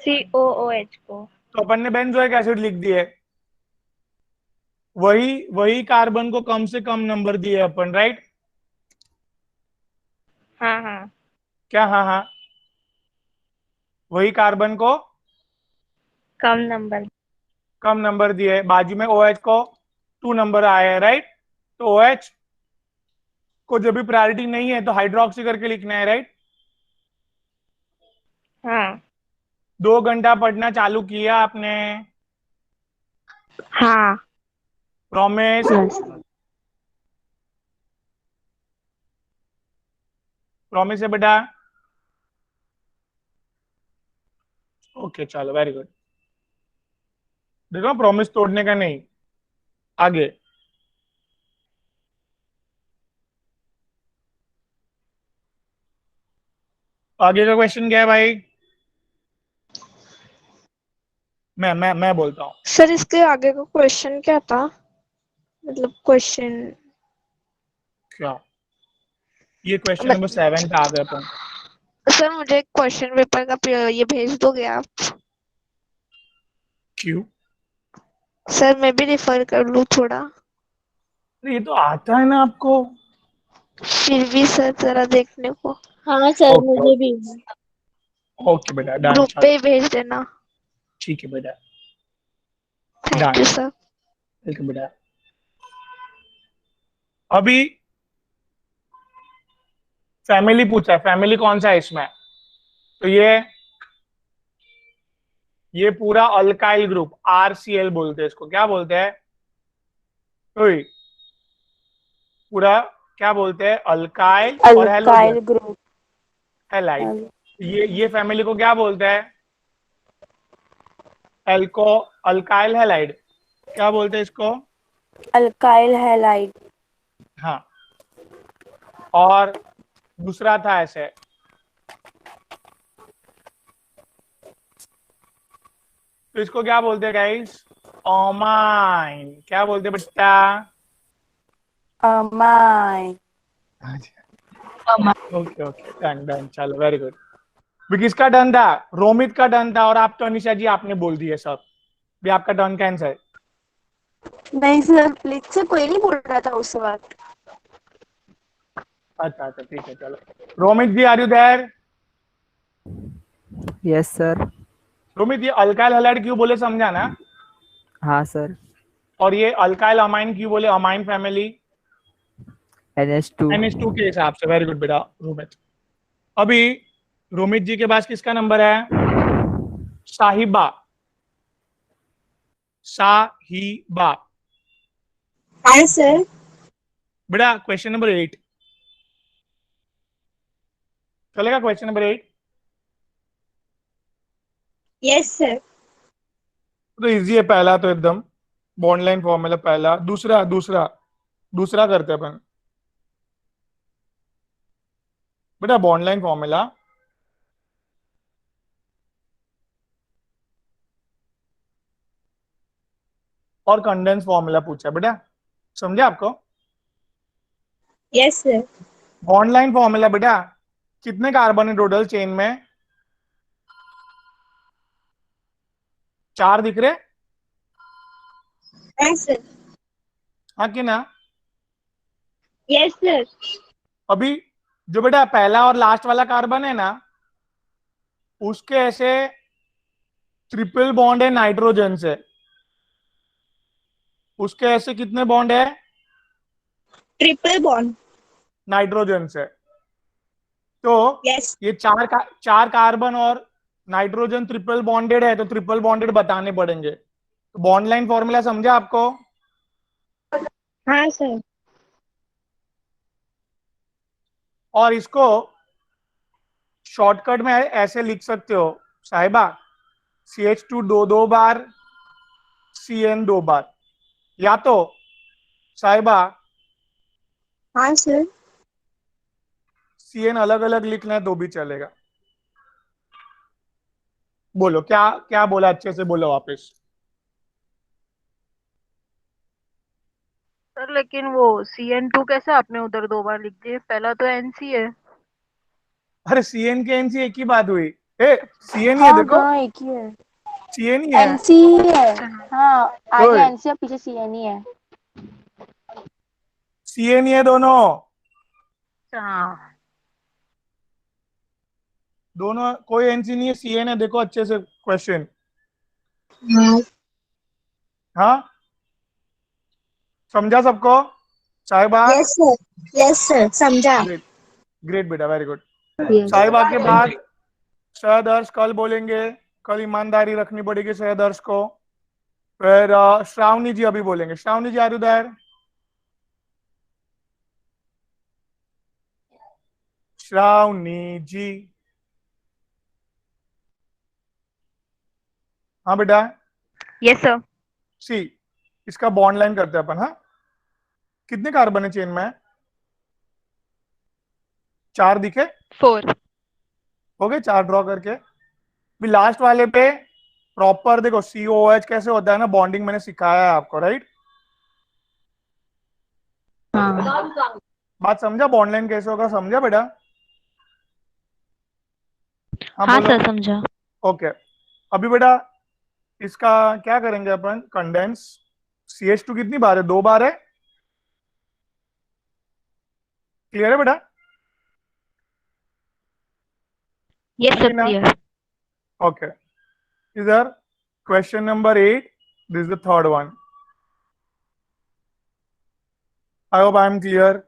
COOH को। तो अपन ने बेंजोइक एसिड लिख दिए। वही वही कार्बन को कम से कम नंबर दिए अपन, राइट? हाँ हाँ। क्या? हाँ हाँ, वही कार्बन को कम नंबर। कम नंबर दिए, बाजू में OH को 2 नंबर आए हैं, राइट? तो OH को जब भी प्रायोरिटी नहीं है तो हाइड्रोक्सी करके लिखना है, राइट? हाँ 2 घंटा पढ़ना चालू किया आपने? हाँ। प्रॉमिस? प्रॉमिस है बेटा? ओके चलो, वेरी गुड। देखो, प्रॉमिस तोड़ने का नहीं। आगे आगे का क्वेश्चन क्या है भाई? मैं बोलता हूँ। सर इसके आगे का क्वेश्चन क्या था, मतलब क्वेश्चन? क्या? ये क्वेश्चन नंबर 7 पे आ गए अपन। सर मुझे क्वेश्चन पेपर का ये भेज दोगे आप? क्यों? सर मैं भी रिफर कर लूँ थोड़ा। ये तो आता है ना आपको। फिर भी सर जरा देखने को। हाँ सर, ओके मुझे भी। ओके बेटा, डन। ग्रुप पे ही भेज देना। ठीक है बेटा, thank done. You sir. Welcome बेटा। अभी फैमिली पूछा है, फैमिली कौन सा है इसमें? तो ये पूरा अल्काइल ग्रुप, RCl बोलते हैं इसको। क्या बोलते हैं? ओए, पूरा क्या बोलते हैं? अल्काइल और अल्काइल हेलोजन, ग्रुप। हैलाइड। ये फैमिली को क्या बोलते हैं? एल्को अल्काइल हैलाइड। क्या बोलते हैं इसको? Alkyl halide. हाँ। और दूसरा था ऐसे, तो इसको क्या बोलते हैं गाइस? ओमाइन। क्या बोलते हैं बेटा? Amine. Okay okay, done done, चलो वेरी गुड। भी किसका डन था? रोमित का डन था, और आप तो अनिशा जी आपने बोल दिए सब। भी आपका डन कैंसिल। नहीं सर, प्लीज से कोई नहीं बोल रहा था उस वक्त। अच्छा अच्छा, ठीक है चलो। Romit ji, are you there? Yes sir. Romit, ये अल्काइल हैलाइड क्यों बोले समझा ना? हाँ सर। और ये अल्काइल अमाइन क्यों बोले? Amine family NH2। NH2 के हिसाब से। वेरी गुड बेटा रोमित। अभी रोमित जी के पास किसका नंबर है? साहिबा। साहिबा। हाँ सर। बेटा क्वेश्चन नंबर 8 चलेगा? Question number 8 yes sir. तो इजी है। पहला तो एकदम बॉन्ड लाइन फॉर्मूला पहला। दूसरा दूसरा दूसरा करते हैं अपन बेटा, बॉन्ड लाइन फॉर्मूला। और कंडेंस फॉर्मूला पूछा बेटा, समझे आपको? Yes sir. Bond line formula बेटा, कितने कार्बन है टोटल चेन में? 4 दिख रहे? हाँ सर। हाँ कि ना? Yes sir. अभी जो बेटा पहला और लास्ट वाला कार्बन है ना, उसके ऐसे ट्रिपल बॉन्ड है नाइट्रोजन से, उसके ऐसे कितने बॉन्ड है ट्रिपल बॉन्ड। नाइट्रोजन से? तो यस। ये चार कार्बन और नाइट्रोजन ट्रिपल बॉन्डेड है, तो ट्रिपल बॉन्डेड बताने पड़ेंगे। तो बॉन्ड लाइन फॉर्मूला समझा आपको? हाँ सर। और इसको शॉर्टकट में ऐसे लिख सकते हो साहिबा, CH2 दो बार, CN 2 बार, या तो साहिबा हाँ सर। CN अलग अलग लिखना है तो भी चलेगा। बोलो क्या क्या बोला, अच्छे से बोलो वापस। सर लेकिन वो CN2 कैसे आपने उधर 2 बार लिख दिए? पहला तो NC है। अरे CN के NC एक ही बात हुई। CN ही है, हाँ देखो हाँ एक ही है। CN ही है। एनसी है। हाँ आगे ओए, एनसी और पीछे सीएन ही है। CN ही है दोनों। हाँ दोनों कोई NC नहीं है, CN है, देखो अच्छे से क्वेश्चन। हाँ। हाँ समझा सबको साहिबा? Yes sir. यस सर समझा। ग्रेट, ग्रेट बेटा, वेरी गुड। यस। साहिबा के बाद सहदर्श कल बोलेंगे, कल ईमानदारी रखनी पड़ेगी सहदर्श को। फिर श्रावणी जी अभी बोलेंगे। श्रावणी जी आर यू देयर? श्रावणी जी, हाँ बेटा। Yes sir. सी, इसका बॉन्ड लाइन करते हैं अपन। हाँ, कितने कार्बन है चेन में? 4 दिखे? 4। हो गए 4 ड्रॉ करके। भी लास्ट वाले पे प्रॉपर देखो COOH कैसे होता है ना, बॉन्डिंग मैंने सिखाया है आपको, राइट? हाँ बात समझा? बॉन्ड लाइन कैसे होगा समझा बेटा? हाँ हाँ बोलो। सर समझा। ओके, अभी बेटा इसका क्या करेंगे अपन? कंडेंस। CH2 कितनी बार है? 2 बार है। क्लियर है बेटा? यस सर ना? क्लियर। ओके, इधर question number 8, this is the third one. I hope I am clear.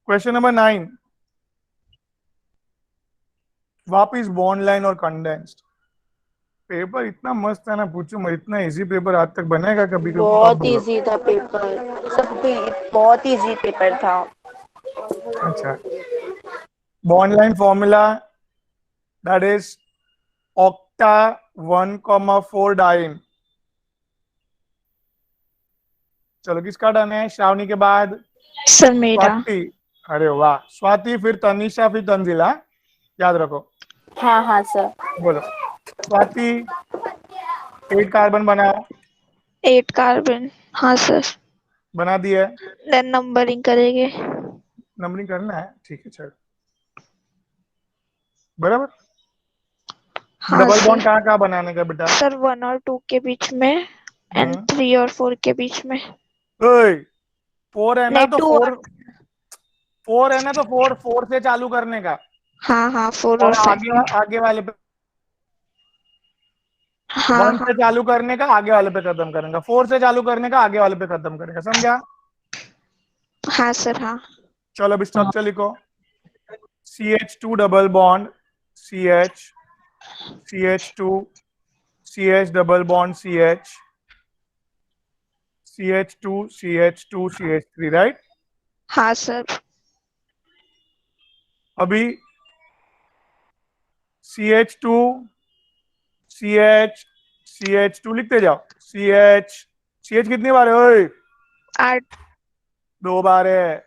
Question number 9, वापिस बॉन्ड लाइन और कंडेंस्ड। पेपर इतना मस्त है ना, पूछो मत, इतना इजी पेपर आज तक बनेगा कभी? कभी आप बहुत बोलो। इजी था पेपर, सब पे बहुत इजी पेपर था। अच्छा, bond line formula that is octa 1,4 diene. चलो किसका डन है? श्रावणी के बाद सर मेरा। स्वाति। अरे वाह, स्वाति, फिर तनिषा, फिर तंजिला, याद रखो। हाँ हाँ सर। बोलो स्वाति, 8 कार्बन बनाओ। 8 कार्बन। हाँ सर। बना दिए। देन नंबरिंग करेंगे। नंबरिंग करना है, ठीक है चलो, बराबर। हाँ डबल सर। बॉन्ड कहाँ कहाँ बनाने का बेटा? सर 1 और 2 के बीच में एंड 3 और 4 के बीच में। 4 है ना नहीं तो 2 और 4 है ना तो 4 से चालू करने का, हाँ हाँ 4 और और 5। आगे आगे वाले पे हाँ 1 हाँ से चालू करने का, आगे वाले पे खत्म करेंगे। 4 से चालू करने का, आगे वाले पे खत्म करेंगे। समझा? हाँ सर हाँ। चलो अभी स्ट्रक्चर लिखो। CH2 double bond CH, CH2, CH double bond CH, CH2, CH2, CH3, right? हाँ सर। अभी CH2, CH, CH2 लिखते जाओ। CH कितनी बार है? ओए 8। 2 बार है।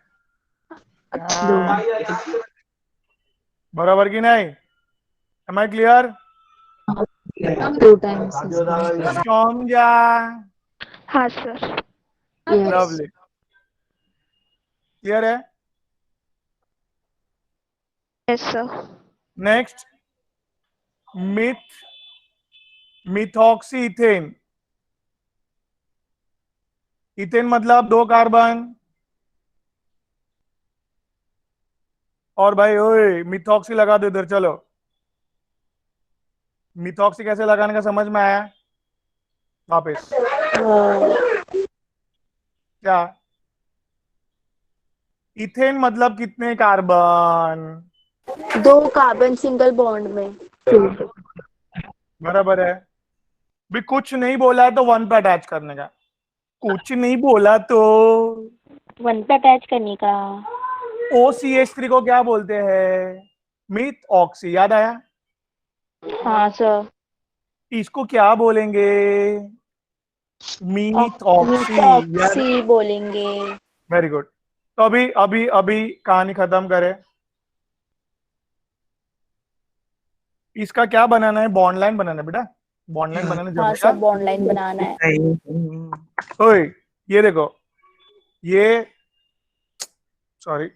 बराबर की नहीं? Am I clear? 2 times. समझा? हाँ सर। लवली, क्लियर है? Yes sir. Next, methoxy ethane. Ethane मतलब 2 कार्बन, और भाई ओए मिथॉक्सी लगा दो इधर। चलो मिथॉक्सी कैसे लगाने का समझ में आया? वापस क्या? इथेन मतलब कितने कार्बन? 2 कार्बन सिंगल बॉन्ड में। बराबर है। भी कुछ नहीं बोला तो 1 पे अटैच करने का, कुछ नहीं बोला तो 1 पे अटैच करने का। OCH3 को क्या बोलते हैं? मिथ ऑक्सी, याद आया? हाँ सर। इसको क्या बोलेंगे? मिथ ऑक्सी, याद? मिथॉक्सी बोलेंगे। Very good. तो अभी अभी अभी कहानी खत्म करें। इसका क्या बनाना है? बॉन्ड लाइन बनाना है बेटा, बॉन्ड लाइन बनाने हाँ जमेगा? सब बॉन्ड लाइन बनाना है। ओए ये देखो, ये सॉरी,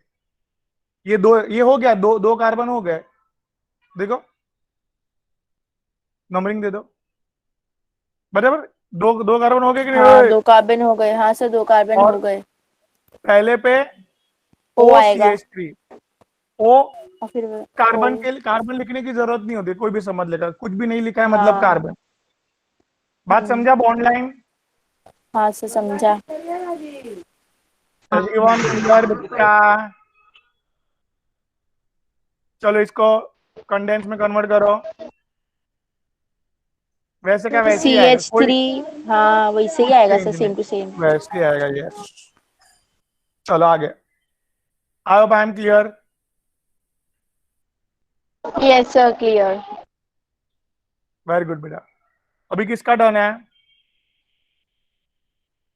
ये हो गया, दो कार्बन हो गए। देखो नंबरिंग दे दो, बराबर। दो कार्बन हो गए कि नहीं? हाँ ओए, 2 कार्बन हो गए। हाँ सर 2 कार्बन और हो गए। पहले पे O आएगा OCH3, O और फिर कार्बन O। के लिए कार्बन लिखने की जरूरत नहीं होती, कोई भी समझ लेगा, कुछ भी नहीं लिखा है मतलब हाँ कार्बन। बात समझा? बॉन्ड लाइन हाँ सर समझा। एवरीवन क्लियर बेटा? चलो इसको कंडेंस में कन्वर्ट करो। वैसे क्या वैसे ही आएगा, कोई CH3 हाँ वैसे ही कुछ आएगा चेंज सर, नहीं, सेम टू सेम। वैसे ही आएगा। यस, चलो आगे। I hope I am clear. Yes sir clear. Very good बेटा। अभी किसका टर्न है?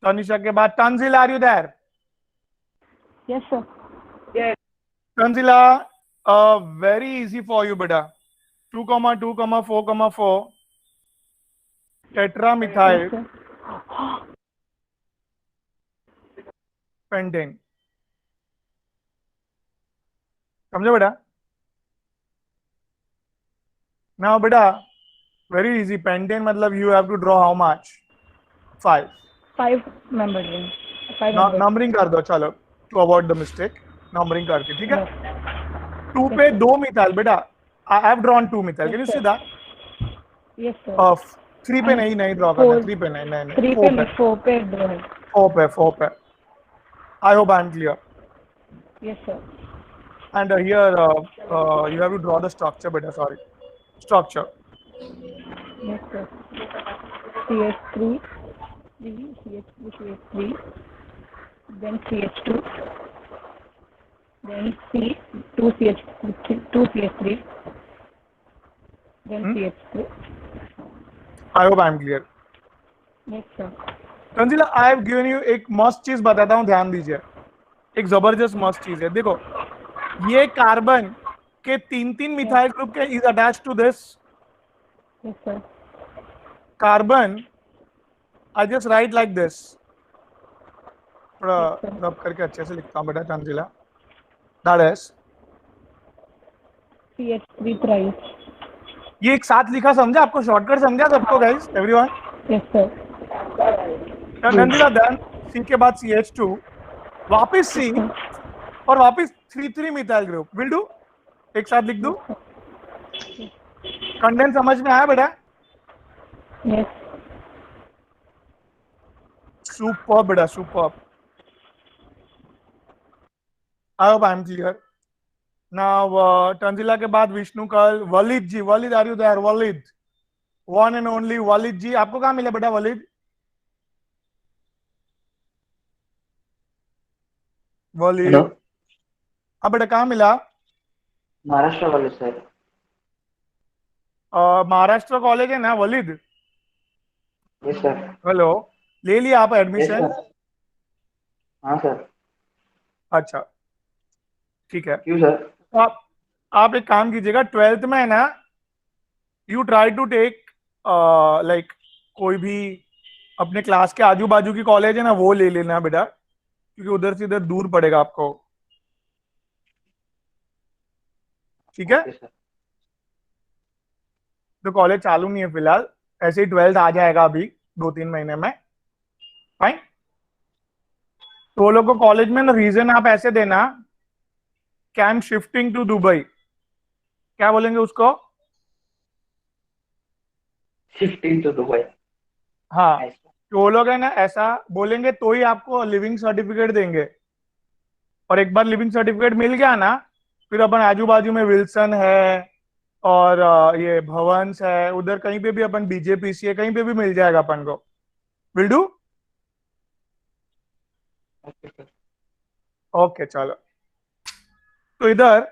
तनिषा के बाद Tanzil, are you there? Yes sir. Tanzila, very easy for you बेटा। 2,2,4,4 टेट्रा मिथाइल पेंटेन। समझो बेटा? नाउ बेटा वेरी इजी, पेंटेन मतलब you have to draw how much? 5। 5 member ring. 5 numbering कर दो चलो, to avoid the mistake, numbering करके, ठीक है? 2 पे 2 मिथाइल बेटा, I have drawn 2 methyl, can you see that? Yes sir. 3 पे नहीं ड्रॉ करना, 3 पे नहीं 4 पे, 4 पे ड्रॉ है। 4 पे। आई hope I am clear. Yes sir. And here you have to draw the structure better. Sorry, structure. Yes sir. CH3 CH3 then CH2 then C2CH3 then CH3. I hope I am clear. Yes sir. Tanzila, I have given you एक मस्त चीज बताता हूँ, ध्यान दीजिए। एक जबरदस्त मस्त चीज है, देखो ये कार्बन के 3 मिथाइल ग्रुप के is attach to this yes sir. Carbon. I just write like this, थोड़ा रब करके अच्छे से लिखता हूँ बेटा Tanzila. That is CH3 thrice. ये एक साथ लिखा, समझा? आपको शॉर्टकट समझा सबको guys, everyone? Yes sir. Tanzila then C के बाद CH2, वापस C और वापस 3 मिथाइल ग्रुप। विल डू, एक साथ लिख दूं? कंटेंट समझ में आया बेटा? यस। सुपर बेटा, super. I hope I am clear. Now Tanzila के बाद विष्णु कल, Walid ji. Walid, are you there? Walid, one and only Walid ji. आपको कहाँ मिला बेटा वलिद? वलिद, हाँ बेटा कहाँ मिला? Maharashtra college sir. Maharashtra college है ना वलिद? Yes sir. हेलो, ले लिया आप यस एडमिशन? सर। हाँ सर। अच्छा ठीक है। क्यों सर? तो आप एक काम कीजिएगा, 12th में है ना, you try to take like कोई भी अपने क्लास के आजू बाजू की कॉलेज है ना, वो ले लेना बेटा, क्योंकि उधर से इधर दूर पड़ेगा आपको, ठीक है? तो कॉलेज चालू नहीं है फिलहाल, ऐसे ही 12th आ जाएगा अभी 2-3 महीने में, फाइन। तो वो लोग को कॉलेज में ना रीजन आप ऐसे देना कि I am shifting to Dubai. क्या बोलेंगे उसको? Shifting to Dubai. हाँ, तो वो लोग है ना ऐसा बोलेंगे तो ही आपको लिविंग सर्टिफिकेट देंगे। और एक बार लिविंग सर्टिफिकेट मिल गया ना, फिर अपन आजू बाजू में विल्सन है और ये भवंस है, उधर कहीं पे भी अपन बीजेपीसी है, कहीं पे भी मिल जाएगा अपन को। Will do. Okay sir. Okay चलो, तो इधर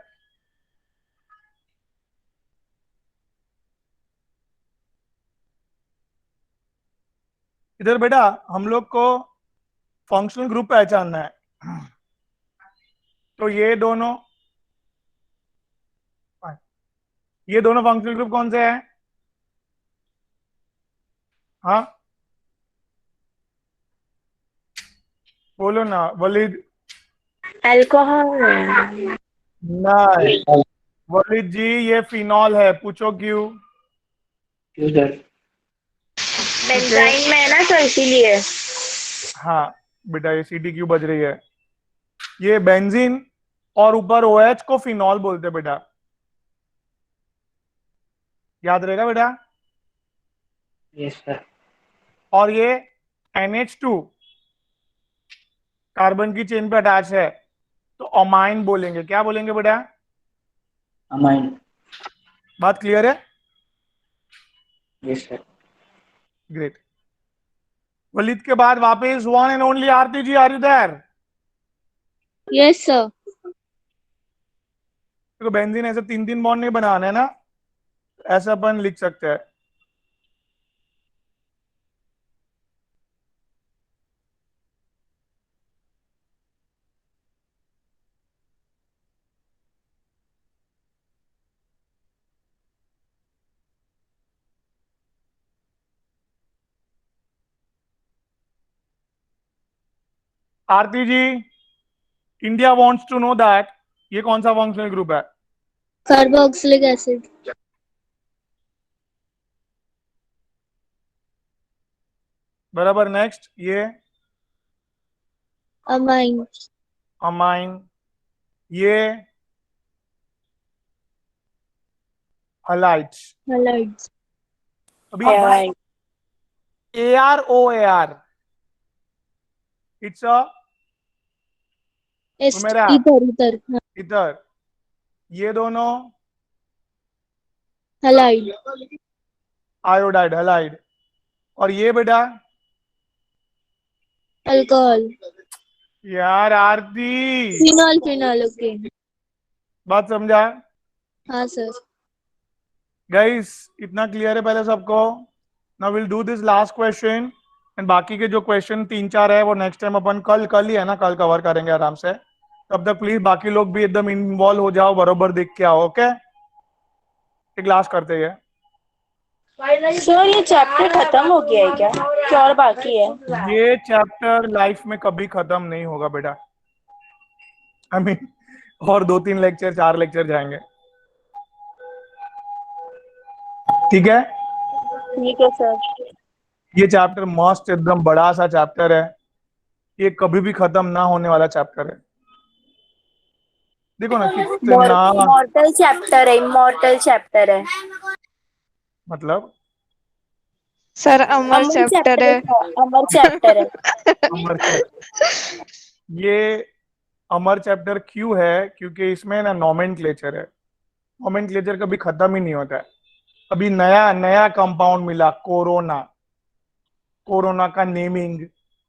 इधर बेटा हम लोग को फंक्शनल ग्रुप पहचानना है। तो ये दोनों फंक्शनल ग्रुप कौन से हैं? हाँ बोलो ना वलीद। अल्कोहल। नहीं वलीद जी, ये फिनॉल है, पूछो क्यों? क्यों सर? बेंजाइन में है ना, तो इसीलिए। हाँ बेटा, ये सीटी क्यों बज रही है? ये बेंजीन और ऊपर OH को फिनॉल बोलते हैं बेटा, याद रहेगा बेटा। Yes sir. और ये NH2 कार्बन की चेन पे अटैच है, तो अमाइन बोलेंगे। क्या बोलेंगे बेटा? अमाइन। बात क्लियर है? Yes sir. ग्रेट। वलीद के बाद वापस one and only Aarti ji, are you there? Yes sir. देखो बेंजीन ऐसे 3-3 बॉन्ड नहीं बनाने हैं ना, ऐसा अपन लिख सकते हैं। Aarti ji, India wants to know that ये कौन सा फंक्शनल ग्रुप है? Carboxylic acid. बराबर। नेक्स्ट, ये अमाइन। अमाइन, ये हलाइड्स। हलाइड्स। अभी AROAR, इट्स अ मेरा इधर इधर इधर, ये दोनों हलाइड। Iodide, halide. और ये बेटा अल्कोहल। यार आरती, फिनॉल फिनॉल। ओके। बात समझा? हाँ सर। गाइस इतना क्लियर है पहले सबको? Now will do this last question, and बाकी के जो क्वेश्चन 3-4 है वो नेक्स्ट टाइम अपन कल ही है ना, कल कवर करेंगे आराम से। तब तक प्लीज बाकी लोग भी एकदम इन्वॉल्व हो जाओ, बरोबर देख के आओ। ओके, एक लास्ट करते हैं। सर ये चैप्टर खत्म हो गया है क्या और बाकी है? ये चैप्टर लाइफ में कभी खत्म नहीं होगा बेटा। आई मीन और 2-3 लेक्चर 4 लेक्चर जाएंगे, ठीक है? ठीक है सर। ये चैप्टर मस्त एकदम बड़ा सा चैप्टर है, ये कभी भी खत्म ना होने वाला चैप्टर है। देखो ना कितना, इमॉर्टल चैप्टर है, इमॉर्टल चैप्टर है। मतलब सर अमर अमर चैप्टर है। अमर चैप्टर है। अमर चैप्टर। ये अमर चैप्टर क्यों है? क्योंकि इसमें ना नॉमेनक्लेचर है। नॉमेनक्लेचर कभी खत्म ही नहीं होता है। अभी नया नया कंपाउंड मिला, कोरोना। कोरोना का नेमिंग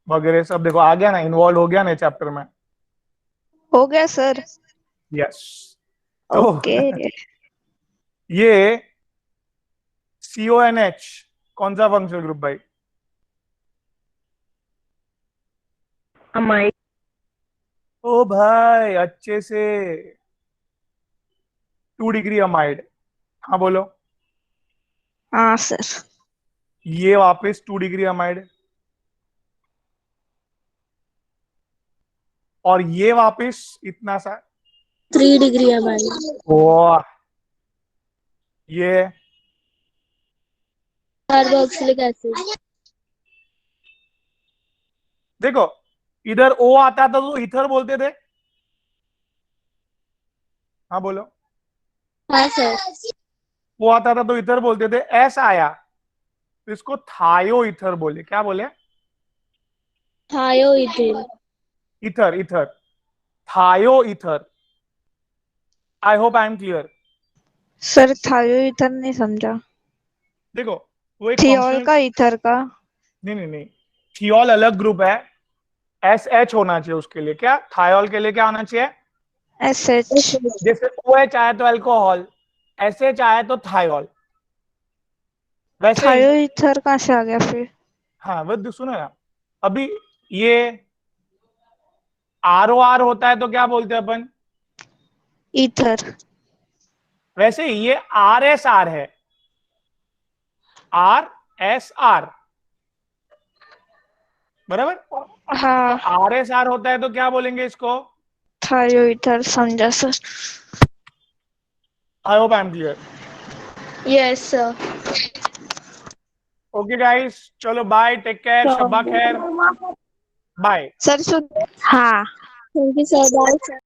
वगैरह सब देखो आ गया ना, इन्वॉल्व हो गया ना चैप्टर में। हो गया सर। यस। तो ओके। ये CONH कौन सा फंक्शनल ग्रुप भाई? अमाइड। ओ भाई अच्छे से, 2 डिग्री अमाइड। हाँ बोलो। हाँ सर। ये वापस 2 डिग्री अमाइड, और ये वापस इतना सा। 3 डिग्री अमाइड। वाह, ये कार्बोक्सिलिक एसिड। देखो इधर O आता था तो इथर बोलते थे। हाँ बोलो। हाँ सर। O आता था तो इथर बोलते थे, S आया तो इसको थायो इथर बोले। क्या बोले? थायो इथिल। इथर, इथर, थायो ether. I hope I am clear. Sir थायो ईथर नहीं समझा। देखो वो एक थियोल फंक्शनल, का ईथर का। नहीं नहीं नहीं, थियोल अलग ग्रुप है, SH होना चाहिए उसके लिए। क्या थायोल के लिए क्या होना चाहिए? SH। जैसे OH आया तो अल्कोहल, SH आया तो थायोल। वैसे थायो ही, ईथर कहाँ से आ गया फिर? हाँ वो सुनो ना, अभी ये ROR होता है तो क्या बोलते हैं अपन? ईथर। वैसे ही ये RSR है, RSR, बराबर। हाँ RSR होता है तो क्या बोलेंगे इसको? Thio ether. समझा sir. I hope I am clear. Yes sir. Okay guys, चलो बाय, टेक केयर, शब्बा खैर, बाय। सर सुन। हाँ। Thank you sir, bye sir.